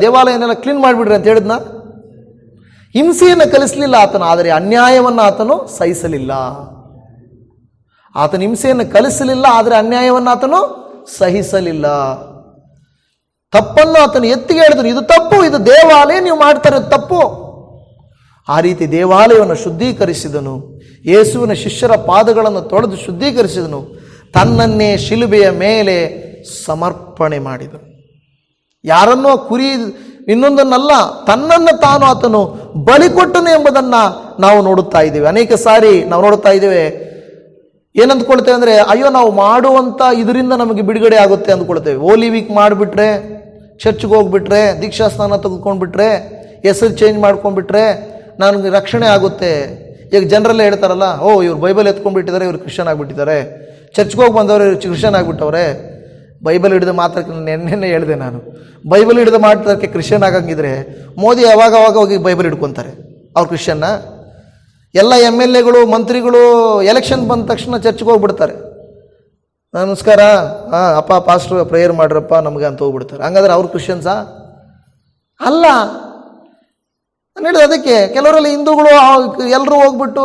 ದೇವಾಲಯನೆಲ್ಲ ಕ್ಲೀನ್ ಮಾಡಿಬಿಡ್ರಿ ಅಂತ ಹೇಳಿದ್ನ. ಹಿಂಸೆಯನ್ನು ಕಲಿಸಲಿಲ್ಲ ಆತನು, ಆದರೆ ಅನ್ಯಾಯವನ್ನು ಆತನು ಸಹಿಸಲಿಲ್ಲ. ಆತನ ಹಿಂಸೆಯನ್ನು ಕಲಿಸಲಿಲ್ಲ, ಆದರೆ ಅನ್ಯಾಯವನ್ನು ಆತನು ಸಹಿಸಲಿಲ್ಲ. ತಪ್ಪನ್ನು ಆತನು ಎತ್ತಿಗೆ ಹೇಳಿದನು, ಇದು ತಪ್ಪು, ಇದು ದೇವಾಲಯ ನೀವು ಮಾಡ್ತಾರೆ ತಪ್ಪು. ಆ ರೀತಿ ದೇವಾಲಯವನ್ನು ಶುದ್ಧೀಕರಿಸಿದನು. ಯೇಸುವಿನ ಶಿಷ್ಯರ ಪಾದಗಳನ್ನು ತೊಳೆದು ಶುದ್ಧೀಕರಿಸಿದನು. ತನ್ನನ್ನೇ ಶಿಲುಬೆಯ ಮೇಲೆ ಸಮರ್ಪಣೆ ಮಾಡಿದನು. ಯಾರನ್ನೋ ಕುರಿ ಇನ್ನೊಂದನ್ನಲ್ಲ, ತನ್ನನ್ನು ತಾನು ಆತನು ಬಲಿ ಕೊಟ್ಟನು ಎಂಬುದನ್ನು ನಾವು ನೋಡುತ್ತಾ ಇದ್ದೇವೆ. ಅನೇಕ ಸಾರಿ ನಾವು ನೋಡುತ್ತಾ ಇದ್ದೇವೆ, ಏನಂದ್ಕೊಳ್ತೇವೆ ಅಂದರೆ, ಅಯ್ಯೋ ನಾವು ಮಾಡುವಂಥ ಇದರಿಂದ ನಮಗೆ ಬಿಡುಗಡೆ ಆಗುತ್ತೆ ಅಂದ್ಕೊಳ್ತೇವೆ. ಹೋಲಿ ವೀಕ್ ಮಾಡಿಬಿಟ್ರೆ, ಚರ್ಚ್ಗೆ ಹೋಗ್ಬಿಟ್ರೆ, ದೀಕ್ಷಾ ಸ್ನಾನ ತೆಗೆದುಕೊಂಡ್ಬಿಟ್ರೆ, ಹೆಸರು ಚೇಂಜ್ ಮಾಡ್ಕೊಂಡ್ಬಿಟ್ರೆ ನನಗೆ ರಕ್ಷಣೆ ಆಗುತ್ತೆ. ಈಗ ಜನರಲ್ಲೇ ಹೇಳ್ತಾರಲ್ಲ, ಇವ್ರು ಬೈಬಲ್ ಎತ್ಕೊಂಡ್ಬಿಟ್ಟಿದ್ದಾರೆ, ಇವ್ರು ಕ್ರಿಶ್ಚಿಯನ್ ಆಗಿಬಿಟ್ಟಿದ್ದಾರೆ, ಚರ್ಚ್ಗೆ ಹೋಗಿ ಬಂದವರು ಇವ್ರು ಕ್ರಿಶ್ಚಿಯನ್ ಆಗಿಬಿಟ್ಟವ್ರೆ. ಬೈಬಲ್ ಹಿಡಿದು ಮಾತ್ರಕ್ಕೆ ನೆನ್ನೆ ಹೇಳಿದೆ ನಾನು, ಬೈಬಲ್ ಹಿಡಿದು ಮಾತ್ರಕ್ಕೆ ಕ್ರಿಶ್ಚಿಯನ್ ಆಗಂಗಿದ್ರೆ ಮೋದಿ ಅವಾಗ ಹೋಗಿ ಬೈಬಲ್ ಹಿಡ್ಕೊತಾರೆ, ಅವ್ರು ಕ್ರಿಶ್ಚಿಯನ್ನ. ಎಲ್ಲ MLAಗಳು ಮಂತ್ರಿಗಳು ಎಲೆಕ್ಷನ್ ಬಂದ ತಕ್ಷಣ ಚರ್ಚ್ಗೆ ಹೋಗ್ಬಿಡ್ತಾರೆ. ನಮಸ್ಕಾರ, ಅಪ್ಪ ಪಾಸ್ಟ್ರು ಪ್ರೇಯರ್ ಮಾಡ್ರಪ್ಪ ನಮಗೆ ಅಂತ ಹೋಗ್ಬಿಡ್ತಾರೆ. ಹಂಗಾದ್ರೆ ಅವ್ರು ಕ್ರಿಶ್ಚಿಯನ್ಸಾ? ಅಲ್ಲ. ನಾನು ಹೇಳಿದೆ ಅದಕ್ಕೆ, ಕೆಲವರಲ್ಲಿ ಹಿಂದೂಗಳು ಎಲ್ಲರೂ ಹೋಗ್ಬಿಟ್ಟು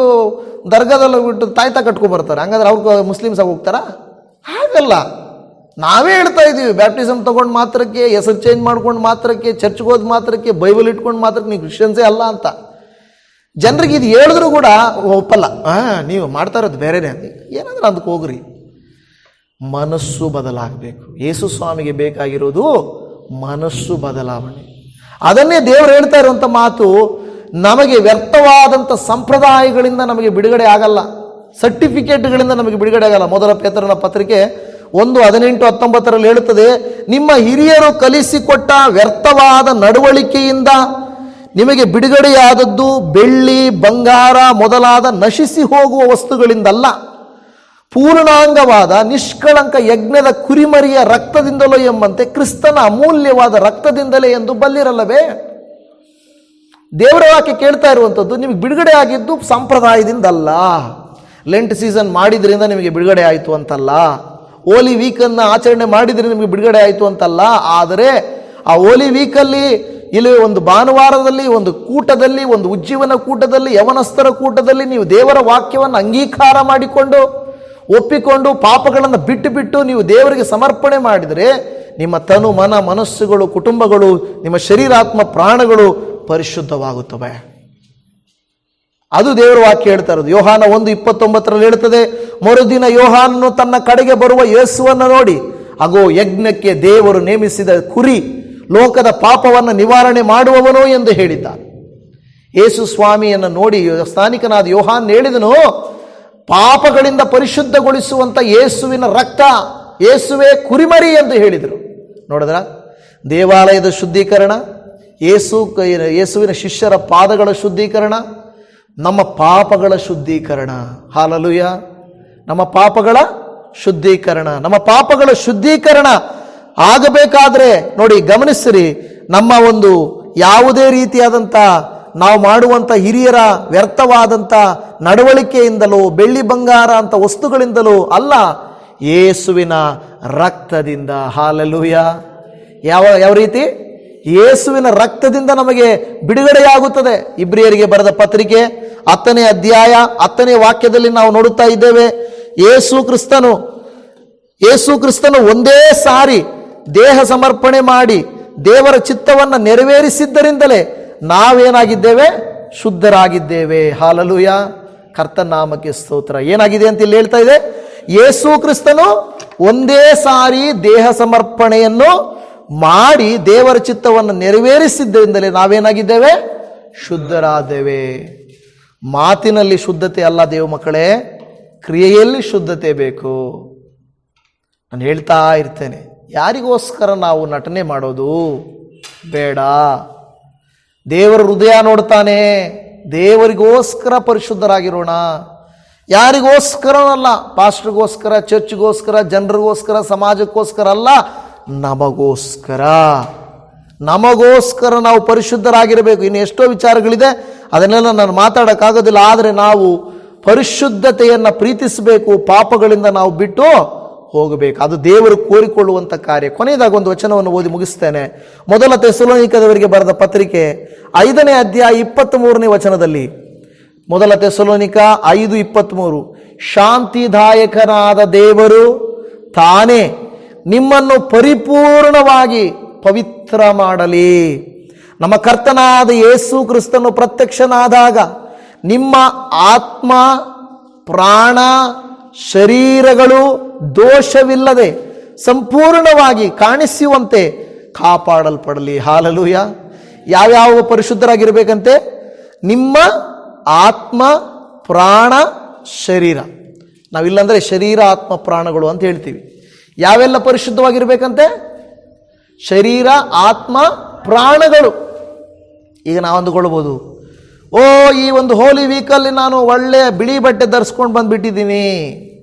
ದರ್ಗಾದಲ್ಲಿ ಹೋಗ್ಬಿಟ್ಟು ತಾಯ್ತಾ ಕಟ್ಕೊಂಡ್ಬರ್ತಾರೆ. ಹಂಗಾದ್ರೆ ಅವ್ರು ಮುಸ್ಲಿಮ್ಸಾಗಿ ಹೋಗ್ತಾರಾ? ಹಾಗಲ್ಲ. ನಾವೇ ಹೇಳ್ತಾ ಇದ್ದೀವಿ, ಬ್ಯಾಪ್ಟಿಸಮ್ ತೊಗೊಂಡು ಮಾತ್ರಕ್ಕೆ, ಹೆಸರು ಚೇಂಜ್ ಮಾಡ್ಕೊಂಡು ಮಾತ್ರಕ್ಕೆ, ಚರ್ಚ್ಗೆ ಹೋದ ಮಾತ್ರಕ್ಕೆ, ಬೈಬಲ್ ಇಟ್ಕೊಂಡು ಮಾತ್ರಕ್ಕೆ ನೀವು ಕ್ರಿಶ್ಚಿಯನ್ಸೇ ಅಲ್ಲ ಅಂತ ಜನರಿಗೆ ಇದು ಹೇಳಿದ್ರು ಕೂಡ ಒಪ್ಪಲ್ಲ. ನೀವು ಮಾಡ್ತಾ ಇರೋದು ಬೇರೆನೇ. ಏನಾದ್ರೂ ಅದಕ್ಕೆ ಹೋಗ್ರಿ. ಮನಸ್ಸು ಬದಲಾಗಬೇಕು. ಯೇಸು ಸ್ವಾಮಿಗೆ ಬೇಕಾಗಿರೋದು ಮನಸ್ಸು ಬದಲಾವಣೆ. ಅದನ್ನೇ ದೇವರು ಹೇಳ್ತಾ ಇರುವಂಥ ಮಾತು, ನಮಗೆ ವ್ಯರ್ಥವಾದಂಥ ಸಂಪ್ರದಾಯಗಳಿಂದ ನಮಗೆ ಬಿಡುಗಡೆ ಆಗಲ್ಲ, ಸರ್ಟಿಫಿಕೇಟ್ಗಳಿಂದ ನಮಗೆ ಬಿಡುಗಡೆ ಆಗಲ್ಲ. ಮೊದಲ ಪೇತ್ರನ ಪತ್ರಿಕೆ 1:18-19 ಹೇಳುತ್ತದೆ, ನಿಮ್ಮ ಹಿರಿಯರು ಕಲಿಸಿಕೊಟ್ಟ ವ್ಯರ್ಥವಾದ ನಡವಳಿಕೆಯಿಂದ ನಿಮಗೆ ಬಿಡುಗಡೆಯಾದದ್ದು ಬೆಳ್ಳಿ ಬಂಗಾರ ಮೊದಲಾದ ನಶಿಸಿ ಹೋಗುವ ವಸ್ತುಗಳಿಂದಲ್ಲ, ಪೂರ್ಣಾಂಗವಾದ ನಿಷ್ಕಳಂಕ ಯಜ್ಞದ ಕುರಿಮರಿಯ ರಕ್ತದಿಂದಲೋ ಎಂಬಂತೆ ಕ್ರಿಸ್ತನ ಅಮೂಲ್ಯವಾದ ರಕ್ತದಿಂದಲೇ ಎಂದು ಬಲ್ಲಿರಲ್ಲವೇ. ದೇವರ ವಾಕ್ಯ ಕೇಳ್ತಾ ಇರುವಂಥದ್ದು, ನಿಮಗೆ ಬಿಡುಗಡೆ ಆಗಿದ್ದು ಸಂಪ್ರದಾಯದಿಂದಲ್ಲ, ಲೆಂಟ್ ಸೀಸನ್ ಮಾಡಿದ್ರಿಂದ ನಿಮಗೆ ಬಿಡುಗಡೆ ಆಯಿತು ಅಂತಲ್ಲ, ಹೋಲಿ ವೀಕನ್ನು ಆಚರಣೆ ಮಾಡಿದ್ರೆ ನಿಮಗೆ ಬಿಡುಗಡೆ ಆಯಿತು ಅಂತಲ್ಲ. ಆದರೆ ಆ ಹೋಲಿ ವೀಕಲ್ಲಿ ಇಲ್ಲಿ ಒಂದು ಭಾನುವಾರದಲ್ಲಿ, ಒಂದು ಕೂಟದಲ್ಲಿ, ಒಂದು ಉಜ್ಜೀವನ ಕೂಟದಲ್ಲಿ, ಯವನಸ್ಥರ ಕೂಟದಲ್ಲಿ ನೀವು ದೇವರ ವಾಕ್ಯವನ್ನು ಅಂಗೀಕಾರ ಮಾಡಿಕೊಂಡು ಒಪ್ಪಿಕೊಂಡು ಪಾಪಗಳನ್ನು ಬಿಟ್ಟು ನೀವು ದೇವರಿಗೆ ಸಮರ್ಪಣೆ ಮಾಡಿದರೆ ನಿಮ್ಮ ತನು ಮನ ಮನಸ್ಸುಗಳು, ಕುಟುಂಬಗಳು, ನಿಮ್ಮ ಶರೀರಾತ್ಮ ಪ್ರಾಣಗಳು ಪರಿಶುದ್ಧವಾಗುತ್ತವೆ. ಅದು ದೇವರ ವಾಕ್ಯ ಹೇಳ್ತಾ ಇರೋದು. ಯೋಹಾನ 1:29 ಹೇಳ್ತದೆ, ಮರುದಿನ ಯೋಹಾನನು ತನ್ನ ಕಡೆಗೆ ಬರುವ ಯೇಸುವನ್ನು ನೋಡಿ, ಅಗೋ ಯಜ್ಞಕ್ಕೆ ದೇವರು ನೇಮಿಸಿದ ಕುರಿ, ಲೋಕದ ಪಾಪವನ್ನು ನಿವಾರಣೆ ಮಾಡುವವನು ಎಂದು ಹೇಳಿದ್ದಾನೆ. ಯೇಸು ಸ್ವಾಮಿಯನ್ನು ನೋಡಿ ಸ್ಥಾನಿಕನಾದ ಯೋಹಾನ್ ಹೇಳಿದನು, ಪಾಪಗಳಿಂದ ಪರಿಶುದ್ಧಗೊಳಿಸುವಂತ ಯೇಸುವಿನ ರಕ್ತ, ಯೇಸುವೇ ಕುರಿಮರಿ ಎಂದು ಹೇಳಿದರು. ನೋಡಿದ್ರ, ದೇವಾಲಯದ ಶುದ್ಧೀಕರಣ, ಯೇಸುವಿನ ಶಿಷ್ಯರ ಪಾದಗಳ ಶುದ್ಧೀಕರಣ, ನಮ್ಮ ಪಾಪಗಳ ಶುದ್ಧೀಕರಣ. ಹಾಲೆಲೂಯಾ. ನಮ್ಮ ಪಾಪಗಳ ಶುದ್ಧೀಕರಣ, ನಮ್ಮ ಪಾಪಗಳ ಶುದ್ಧೀಕರಣ ಆಗಬೇಕಾದ್ರೆ ನೋಡಿ, ಗಮನಿಸಿರಿ, ನಮ್ಮ ಒಂದು ಯಾವುದೇ ರೀತಿಯಾದಂಥ ನಾವು ಮಾಡುವಂಥ ಹಿರಿಯರ ವ್ಯರ್ಥವಾದಂಥ ನಡವಳಿಕೆಯಿಂದಲೋ ಬೆಳ್ಳಿ ಬಂಗಾರ ಅಂತ ವಸ್ತುಗಳಿಂದಲೋ ಅಲ್ಲ, ಯೇಸುವಿನ ರಕ್ತದಿಂದ. ಹಾಲೆಲೂಯಾ. ಯಾವ ರೀತಿ? ಯೇಸುವಿನ ರಕ್ತದಿಂದ ನಮಗೆ ಬಿಡುಗಡೆಯಾಗುತ್ತದೆ. ಇಬ್ರಿಯರಿಗೆ ಬರೆದ ಪತ್ರಿಕೆ 10ನೇ ಅಧ್ಯಾಯ 10ನೇ ವಾಕ್ಯದಲ್ಲಿ ನಾವು ನೋಡುತ್ತಾ ಇದ್ದೇವೆ, ಯೇಸು ಕ್ರಿಸ್ತನು ಒಂದೇ ಸಾರಿ ದೇಹ ಸಮರ್ಪಣೆ ಮಾಡಿ ದೇವರ ಚಿತ್ತವನ್ನು ನೆರವೇರಿಸಿದ್ದರಿಂದಲೇ ನಾವೇನಾಗಿದ್ದೇವೆ? ಶುದ್ಧರಾಗಿದ್ದೇವೆ. ಹಾಲೆಲೂಯಾ. ಕರ್ತನ ನಾಮಕ್ಕೆ ಸ್ತೋತ್ರ. ಏನಾಗಿದೆ ಅಂತ ಇಲ್ಲಿ ಹೇಳ್ತಾ ಇದೆ, ಯೇಸು ಕ್ರಿಸ್ತನು ಒಂದೇ ಸಾರಿ ದೇಹ ಸಮರ್ಪಣೆಯನ್ನು ಮಾಡಿ ದೇವರ ಚಿತ್ತವನ್ನು ನೆರವೇರಿಸಿದ್ದರಿಂದಲೇ ನಾವೇನಾಗಿದ್ದೇವೆ? ಶುದ್ಧರಾದ್ದೇವೆ. ಮಾತಿನಲ್ಲಿ ಶುದ್ಧತೆ ಅಲ್ಲ ದೇವ ಮಕ್ಕಳೇ, ಕ್ರಿಯೆಯಲ್ಲಿ ಶುದ್ಧತೆ ಬೇಕು. ನಾನು ಹೇಳ್ತಾ ಇರ್ತೇನೆ, ಯಾರಿಗೋಸ್ಕರ ನಾವು ನಟನೆ ಮಾಡೋದು ಬೇಡ. ದೇವರ ಹೃದಯ ನೋಡ್ತಾನೆ. ದೇವರಿಗೋಸ್ಕರ ಪರಿಶುದ್ಧರಾಗಿರೋಣ. ಯಾರಿಗೋಸ್ಕರನಲ್ಲ, ಪಾಸ್ಟರ್ಗೋಸ್ಕರ, ಚರ್ಚ್ಗೋಸ್ಕರ, ಜನರಿಗೋಸ್ಕರ, ಸಮಾಜಕ್ಕೋಸ್ಕರ ಅಲ್ಲ, ನಮಗೋಸ್ಕರ ನಾವು ಪರಿಶುದ್ಧರಾಗಿರಬೇಕು. ಇನ್ನು ಎಷ್ಟೋ ವಿಚಾರಗಳಿದೆ, ಅದನ್ನೆಲ್ಲ ನಾನು ಮಾತಾಡೋಕ್ಕಾಗೋದಿಲ್ಲ. ಆದರೆ ನಾವು ಪರಿಶುದ್ಧತೆಯನ್ನು ಪ್ರೀತಿಸಬೇಕು, ಪಾಪಗಳಿಂದ ನಾವು ಬಿಟ್ಟು ಹೋಗಬೇಕು. ಅದು ದೇವರು ಕೋರಿಕೊಳ್ಳುವಂಥ ಕಾರ್ಯ. ಕೊನೆಯದಾಗಿ ಒಂದು ವಚನವನ್ನು ಓದಿ ಮುಗಿಸ್ತೇನೆ. ಮೊದಲ ಥೆಸಲೋನಿಕದವರಿಗೆ ಬರೆದ ಪತ್ರಿಕೆ 5ನೇ ಅಧ್ಯಾಯ 23ನೇ ವಚನದಲ್ಲಿ, ಮೊದಲ ಥೆಸಲೋನಿಕ 5:23, ಶಾಂತಿದಾಯಕನಾದ ದೇವರು ತಾನೇ ನಿಮ್ಮನ್ನು ಪರಿಪೂರ್ಣವಾಗಿ ಪವಿತ್ರ ಮಾಡಲಿ. ನಮ್ಮ ಕರ್ತನಾದ ಯೇಸು ಕ್ರಿಸ್ತನು ಪ್ರತ್ಯಕ್ಷನಾದಾಗ ನಿಮ್ಮ ಆತ್ಮ, ಪ್ರಾಣ, ಶರೀರಗಳು ದೋಷವಿಲ್ಲದೆ ಸಂಪೂರ್ಣವಾಗಿ ಕಾಣಿಸುವಂತೆ ಕಾಪಾಡಲ್ಪಡಲಿ. ಹಾಲೆಲೂಯಾ. ಯಾವ್ಯಾವ ಪರಿಶುದ್ಧರಾಗಿರ್ಬೇಕಂತೆ? ನಿಮ್ಮ ಆತ್ಮ, ಪ್ರಾಣ, ಶರೀರ. ನಾವಿಲ್ಲಾಂದ್ರೆ ಶರೀರ, ಆತ್ಮ, ಪ್ರಾಣಗಳು ಅಂತ ಹೇಳ್ತೀವಿ. ಯಾವೆಲ್ಲ ಪರಿಶುದ್ಧವಾಗಿರ್ಬೇಕಂತೆ? ಶರೀರ, ಆತ್ಮ, ಪ್ರಾಣಗಳು. ಈಗ ನಾವು ಅಂದುಕೊಳ್ಬೋದು, ಈ ಒಂದು ಹೋಲಿ ವೀಕಲ್ಲಿ ನಾನು ಒಳ್ಳೆಯ ಬಿಳಿ ಬಟ್ಟೆ ಧರಿಸ್ಕೊಂಡು ಬಂದುಬಿಟ್ಟಿದ್ದೀನಿ.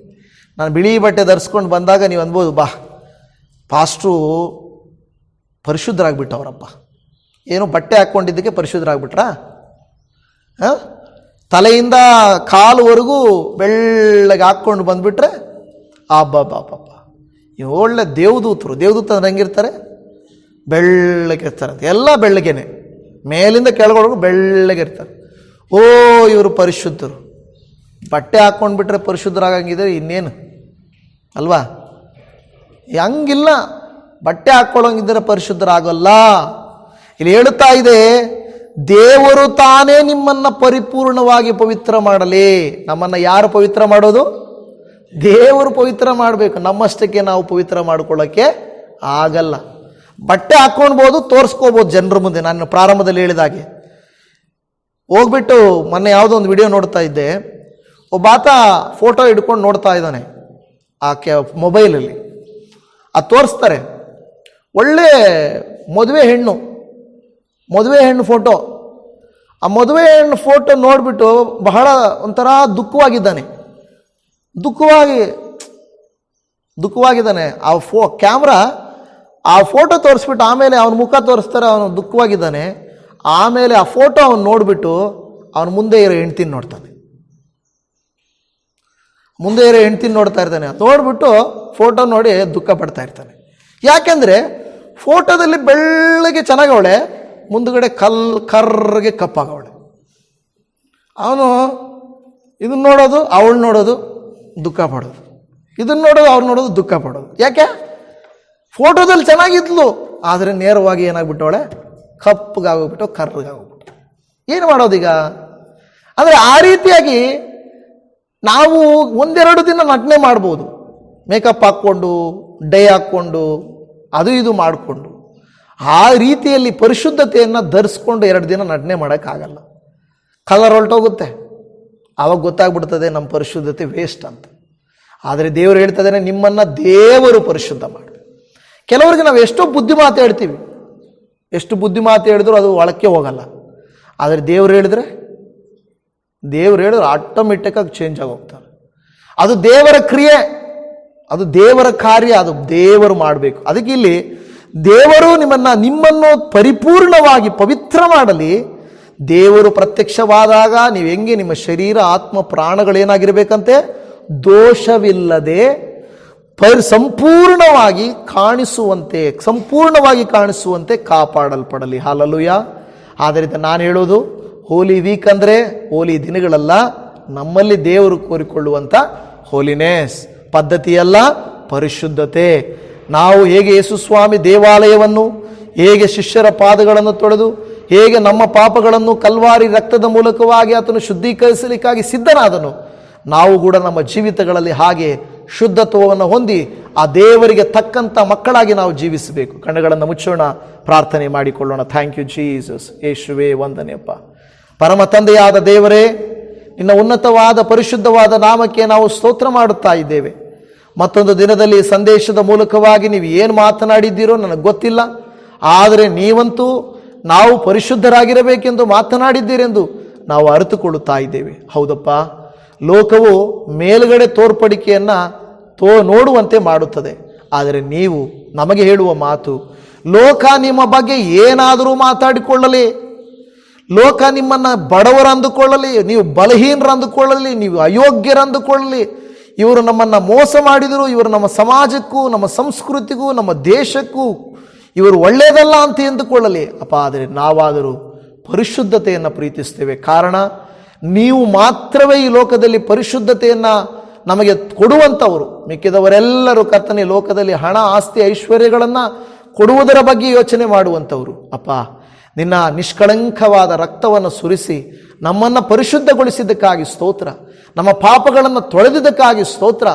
ನಾನು ಬಿಳಿ ಬಟ್ಟೆ ಧರಿಸ್ಕೊಂಡು ಬಂದಾಗ ನೀವು ಅನ್ಬೋದು, ಬಾ ಪಾಸ್ಟ್ರು ಪರಿಶುದ್ಧರಾಗ್ಬಿಟ್ಟವರಪ್ಪ. ಏನು ಬಟ್ಟೆ ಹಾಕ್ಕೊಂಡಿದ್ದಕ್ಕೆ ಪರಿಶುದ್ಧರಾಗ್ಬಿಟ್ರಾ? ತಲೆಯಿಂದ ಕಾಲುವರೆಗೂ ಬೆಳ್ಳಗೆ ಹಾಕ್ಕೊಂಡು ಬಂದುಬಿಟ್ರೆ ಅಬ್ಬಬ್ಬಬ್ಬ, ಇವು ಒಳ್ಳೆ ದೇವದೂತರು ಹೆಂಗಿರ್ತಾರೆ? ಬೆಳ್ಳಗಿರ್ತಾರಂತೆ. ಎಲ್ಲ ಬೆಳ್ಳಗೇನೆ, ಮೇಲಿಂದ ಕೆಳಗೊಳಗೂ ಬೆಳ್ಳಗಿರ್ತಾರೆ. ಇವರು ಪರಿಶುದ್ಧರು. ಬಟ್ಟೆ ಹಾಕ್ಕೊಂಡ್ಬಿಟ್ರೆ ಪರಿಶುದ್ಧರಾಗಂಗಿದ್ರೆ ಇನ್ನೇನು ಅಲ್ವಾ? ಹಂಗಿಲ್ಲ. ಬಟ್ಟೆ ಹಾಕ್ಕೊಳ್ಳೋಂಗಿದ್ರೆ ಪರಿಶುದ್ಧರಾಗಲ್ಲ. ಇಲ್ಲಿ ಹೇಳುತ್ತಾ ಇದೆ, ದೇವರು ತಾನೇ ನಿಮ್ಮನ್ನು ಪರಿಪೂರ್ಣವಾಗಿ ಪವಿತ್ರ ಮಾಡಲಿ. ನಮ್ಮನ್ನು ಯಾರು ಪವಿತ್ರ ಮಾಡೋದು? ದೇವರು ಪವಿತ್ರ ಮಾಡಬೇಕು. ನಮ್ಮಷ್ಟಕ್ಕೆ ನಾವು ಪವಿತ್ರ ಮಾಡ್ಕೊಳ್ಳೋಕ್ಕೆ ಆಗಲ್ಲ. ಬಟ್ಟೆ ಹಾಕ್ಕೊಳ್ಬೋದು, ತೋರಿಸ್ಕೋಬೋದು ಜನರ ಮುಂದೆ. ನಾನು ಪ್ರಾರಂಭದಲ್ಲಿ ಹೇಳಿದಾಗೆ ಹೋಗ್ಬಿಟ್ಟು ಮೊನ್ನೆ ಯಾವುದೋ ಒಂದು ವಿಡಿಯೋ ನೋಡ್ತಾ ಇದ್ದೆ. ಒಬ್ಬಾತ ಫೋಟೋ ಹಿಡ್ಕೊಂಡು ನೋಡ್ತಾ ಇದ್ದಾನೆ ಆ ಮೊಬೈಲಲ್ಲಿ. ಅದು ತೋರಿಸ್ತಾರೆ, ಒಳ್ಳೆ ಮದುವೆ ಹೆಣ್ಣು ಫೋಟೋ. ಆ ಮದುವೆ ಹೆಣ್ಣು ಫೋಟೋ ನೋಡಿಬಿಟ್ಟು ಬಹಳ ಒಂಥರ ದುಃಖವಾಗಿದ್ದಾನೆ. ಆ ಕ್ಯಾಮ್ರಾ ಆ ಫೋಟೋ ತೋರಿಸ್ಬಿಟ್ಟು ಆಮೇಲೆ ಅವನ ಮುಖ ತೋರಿಸ್ತಾರೆ, ಅವನು ದುಃಖವಾಗಿದ್ದಾನೆ. ಆಮೇಲೆ ಆ ಫೋಟೋ ಅವನು ನೋಡಿಬಿಟ್ಟು ಅವನ ಮುಂದೆ ಇರೋ ಹೆಂಡ್ತಿನ ನೋಡ್ತಾನೆ. ನೋಡ್ತಾ ಇರ್ತಾನೆ. ನೋಡ್ಬಿಟ್ಟು ಫೋಟೋ ನೋಡಿ ದುಃಖ ಪಡ್ತಾ ಇರ್ತಾನೆ. ಯಾಕೆಂದರೆ ಫೋಟೋದಲ್ಲಿ ಬೆಳ್ಳಗೆ ಚೆನ್ನಾಗವಳೆ, ಮುಂದುಗಡೆ ಕರ್ರಗೆ ಕಪ್ಪಾಗವಳೆ. ಅವನು ಇದನ್ನ ನೋಡೋದು, ಅವಳು ನೋಡೋದು, ದುಃಖ ಪಡೋದು, ಇದನ್ನ ನೋಡೋದು, ಅವ್ರು ನೋಡೋದು, ದುಃಖ ಪಡೋದು. ಯಾಕೆ? ಫೋಟೋದಲ್ಲಿ ಚೆನ್ನಾಗಿದ್ಲು, ಆದರೆ ನೇರವಾಗಿ ಏನಾಗ್ಬಿಟ್ಟವಳೆ, ಕಪ್ಪಗಾಗೋಗ್ಬಿಟ್ಟು ಕರ್ರಗಾಗೋಗ್ಬಿಟ್ಟು. ಏನು ಮಾಡೋದೀಗ? ಅಂದರೆ ಆ ರೀತಿಯಾಗಿ ನಾವು ಒಂದೆರಡು ದಿನ ನಟನೆ ಮಾಡ್ಬೋದು, ಮೇಕಪ್ ಹಾಕ್ಕೊಂಡು, ಡೈ ಹಾಕ್ಕೊಂಡು, ಅದು ಇದು ಮಾಡಿಕೊಂಡು. ಆ ರೀತಿಯಲ್ಲಿ ಪರಿಶುದ್ಧತೆಯನ್ನು ಧರಿಸ್ಕೊಂಡು 2 ದಿನ ನಟನೆ ಮಾಡೋಕ್ಕಾಗಲ್ಲ. ಕಲರ್ ಹೊರಟೋಗುತ್ತೆ, ಆವಾಗ ಗೊತ್ತಾಗ್ಬಿಡ್ತದೆ ನಮ್ಮ ಪರಿಶುದ್ಧತೆ ವೇಸ್ಟ್ ಅಂತ. ಆದರೆ ದೇವರು ಹೇಳ್ತದೇನೆ, ನಿಮ್ಮನ್ನು ದೇವರು ಪರಿಶುದ್ಧ ಮಾಡಿ. ಕೆಲವರಿಗೆ ನಾವು ಎಷ್ಟೋ ಬುದ್ಧಿ ಮಾತು ಹೇಳ್ತೀವಿ, ಎಷ್ಟು ಬುದ್ಧಿ ಮಾತು ಹೇಳಿದ್ರು ಅದು ಒಳಕ್ಕೆ ಹೋಗಲ್ಲ. ಆದರೆ ದೇವರು ಹೇಳಿದ್ರೆ ಆಟೋಮೆಟಿಕ್ಕಾಗಿ ಚೇಂಜ್ ಆಗೋಗ್ತಾರೆ. ಅದು ದೇವರ ಕ್ರಿಯೆ, ಅದು ದೇವರ ಕಾರ್ಯ, ಅದು ದೇವರು ಮಾಡಬೇಕು. ಅದಕ್ಕೆ ಇಲ್ಲಿ ದೇವರು ನಿಮ್ಮನ್ನು ಪರಿಪೂರ್ಣವಾಗಿ ಪವಿತ್ರ ಮಾಡಲಿ. ದೇವರು ಪ್ರತ್ಯಕ್ಷವಾದಾಗ ನೀವು ಹೆಂಗೆ ನಿಮ್ಮ ಶರೀರ ಆತ್ಮ ಪ್ರಾಣಗಳೇನಾಗಿರ್ಬೇಕಂತೆ, ದೋಷವಿಲ್ಲದೆ ಸಂಪೂರ್ಣವಾಗಿ ಕಾಣಿಸುವಂತೆ ಕಾಪಾಡಲ್ಪಡಲಿ. ಹಲ್ಲೆಲೂಯಾ. ಆದ್ದರಿಂದ ನಾನು ಹೇಳೋದು, ಹೋಲಿ ವೀಕ್ ಅಂದರೆ ಹೋಲಿ ದಿನಗಳಲ್ಲ, ನಮ್ಮಲ್ಲಿ ದೇವರು ಕೋರಿಕೊಳ್ಳುವಂಥ ಹೋಲಿನೆಸ್ ಪದ್ಧತಿಯಲ್ಲ, ಪರಿಶುದ್ಧತೆ. ನಾವು ಹೇಗೆ ಯೇಸುಸ್ವಾಮಿ ದೇವಾಲಯವನ್ನು, ಹೇಗೆ ಶಿಷ್ಯರ ಪಾದಗಳನ್ನು ತೊಳೆದು, ಹೇಗೆ ನಮ್ಮ ಪಾಪಗಳನ್ನು ಕಲ್ವಾರಿ ರಕ್ತದ ಮೂಲಕವಾಗಿ ಆತನು ಶುದ್ಧೀಕರಿಸಲಿಕ್ಕಾಗಿ ಸಿದ್ಧನಾದನು, ನಾವು ಕೂಡ ನಮ್ಮ ಜೀವಿತಗಳಲ್ಲಿ ಹಾಗೆ ಶುದ್ಧತ್ವವನ್ನು ಹೊಂದಿ ಆ ದೇವರಿಗೆ ತಕ್ಕಂಥ ಮಕ್ಕಳಾಗಿ ನಾವು ಜೀವಿಸಬೇಕು. ಕಣ್ಣುಗಳನ್ನು ಮುಚ್ಚೋಣ, ಪ್ರಾರ್ಥನೆ ಮಾಡಿಕೊಳ್ಳೋಣ. Thank you Jesus. ಯೇಸುವೇ ವಂದನೆಯಪ್ಪ. ಪರಮ ತಂದೆಯಾದ ದೇವರೇ, ನಿನ್ನ ಉನ್ನತವಾದ ಪರಿಶುದ್ಧವಾದ ನಾಮಕ್ಕೆ ನಾವು ಸ್ತೋತ್ರ ಮಾಡುತ್ತಾ ಇದ್ದೇವೆ. ಮತ್ತೊಂದು ದಿನದಲ್ಲಿ ಸಂದೇಶದ ಮೂಲಕವಾಗಿ ನೀವು ಏನು ಮಾತನಾಡಿದ್ದೀರೋ ನನಗೆ ಗೊತ್ತಿಲ್ಲ, ಆದರೆ ನೀವಂತೂ ನಾವು ಪರಿಶುದ್ಧರಾಗಿರಬೇಕೆಂದು ಮಾತನಾಡಿದ್ದೀರೆಂದು ನಾವು ಅರಿತುಕೊಳ್ಳುತ್ತಾ ಇದ್ದೇವೆ. ಹೌದಪ್ಪ, ಲೋಕವು ಮೇಲುಗಡೆ ತೋರ್ಪಡಿಕೆಯನ್ನು ನೋಡುವಂತೆ ಮಾಡುತ್ತದೆ, ಆದರೆ ನೀವು ನಮಗೆ ಹೇಳುವ ಮಾತು, ಲೋಕ ನಿಮ್ಮ ಬಗ್ಗೆ ಏನಾದರೂ ಮಾತಾಡಿಕೊಳ್ಳಲಿ, ಲೋಕ ನಿಮ್ಮನ್ನು ಬಡವರು ಅಂದುಕೊಳ್ಳಲಿ, ನೀವು ಬಲಹೀನರು ಅಂದುಕೊಳ್ಳಲಿ, ನೀವು ಅಯೋಗ್ಯರು ಅಂದುಕೊಳ್ಳಲಿ, ಇವರು ನಮ್ಮನ್ನು ಮೋಸ ಮಾಡಿದರು, ಇವರು ನಮ್ಮ ಸಮಾಜಕ್ಕೂ ನಮ್ಮ ಸಂಸ್ಕೃತಿಗೂ ನಮ್ಮ ದೇಶಕ್ಕೂ ಇವರು ಒಳ್ಳೆಯದಲ್ಲ ಅಂತ ಎಂದುಕೊಳ್ಳಲಿ ಅಪ್ಪ. ಆದರೆ ನಾವಾದರೂ ಪರಿಶುದ್ಧತೆಯನ್ನು ಪ್ರೀತಿಸ್ತೇವೆ. ಕಾರಣ ನೀವು ಮಾತ್ರವೇ ಈ ಲೋಕದಲ್ಲಿ ಪರಿಶುದ್ಧತೆಯನ್ನು ನಮಗೆ ಕೊಡುವಂಥವರು. ಮಿಕ್ಕಿದವರೆಲ್ಲರೂ ಕರ್ತನೆ ಲೋಕದಲ್ಲಿ ಹಣ, ಆಸ್ತಿ, ಐಶ್ವರ್ಯಗಳನ್ನು ಕೊಡುವುದರ ಬಗ್ಗೆ ಯೋಚನೆ ಮಾಡುವಂಥವರು. ಅಪ್ಪ, ನಿನ್ನ ನಿಷ್ಕಳಂಕವಾದ ರಕ್ತವನ್ನು ಸುರಿಸಿ ನಮ್ಮನ್ನು ಪರಿಶುದ್ಧಗೊಳಿಸಿದ್ದಕ್ಕಾಗಿ ಸ್ತೋತ್ರ. ನಮ್ಮ ಪಾಪಗಳನ್ನು ತೊಳೆದಿದ್ದಕ್ಕಾಗಿ ಸ್ತೋತ್ರ.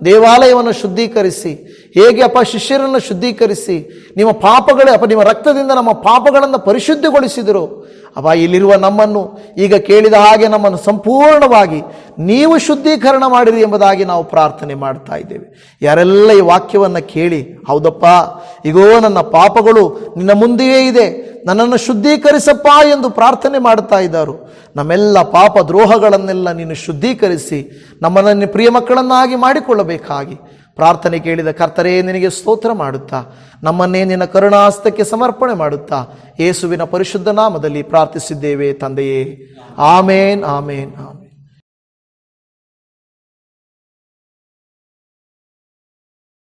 ದೇವಾಲಯವನ್ನು ಶುದ್ಧೀಕರಿಸಿ, ಹೇಗೆ ಅಪ್ಪ ಶಿಷ್ಯರನ್ನು ಶುದ್ಧೀಕರಿಸಿ ನಿಮ್ಮ ನಿಮ್ಮ ರಕ್ತದಿಂದ ನಮ್ಮ ಪಾಪಗಳನ್ನು ಪರಿಶುದ್ಧಗೊಳಿಸಿದರು ಅಪ್ಪ, ಇಲ್ಲಿರುವ ನಮ್ಮನ್ನು ಈಗ ಕೇಳಿದ ಹಾಗೆ ನಮ್ಮನ್ನು ಸಂಪೂರ್ಣವಾಗಿ ನೀವು ಶುದ್ಧೀಕರಣ ಮಾಡಿರಿ ಎಂಬುದಾಗಿ ನಾವು ಪ್ರಾರ್ಥನೆ ಮಾಡ್ತಾ ಇದ್ದೇವೆ. ಯಾರೆಲ್ಲ ಈ ವಾಕ್ಯವನ್ನು ಕೇಳಿ, ಹೌದಪ್ಪ, ಈಗೋ ನನ್ನ ಪಾಪಗಳು ನಿನ್ನ ಮುಂದೆಯೇ ಇದೆ, ನನ್ನನ್ನು ಶುದ್ಧೀಕರಿಸಪ್ಪ ಎಂದು ಪ್ರಾರ್ಥನೆ ಮಾಡ್ತಾ ಇದ್ದಾರು, ನಮ್ಮೆಲ್ಲ ಪಾಪ ದ್ರೋಹಗಳನ್ನೆಲ್ಲ ನೀನು ಶುದ್ಧೀಕರಿಸಿ ನಮ್ಮನ್ನು ಪ್ರಿಯ ಮಕ್ಕಳನ್ನಾಗಿ ಮಾಡಿಕೊಳ್ಳಬೇಕಾಗಿ ಪ್ರಾರ್ಥನೆ ಕೇಳಿದ ಕರ್ತರೇ, ನಿನಗೆ ಸ್ತೋತ್ರ ಮಾಡುತ್ತಾ ನಮ್ಮನ್ನೇ ನಿನ್ನ ಕರುಣಾಹಸ್ತಕ್ಕೆ ಸಮರ್ಪಣೆ ಮಾಡುತ್ತಾ ಯೇಸುವಿನ ಪರಿಶುದ್ಧ ನಾಮದಲ್ಲಿ ಪ್ರಾರ್ಥಿಸಿದ್ದೇವೆ ತಂದೆಯೇ. ಆಮೇನ್, ಆಮೇನ್.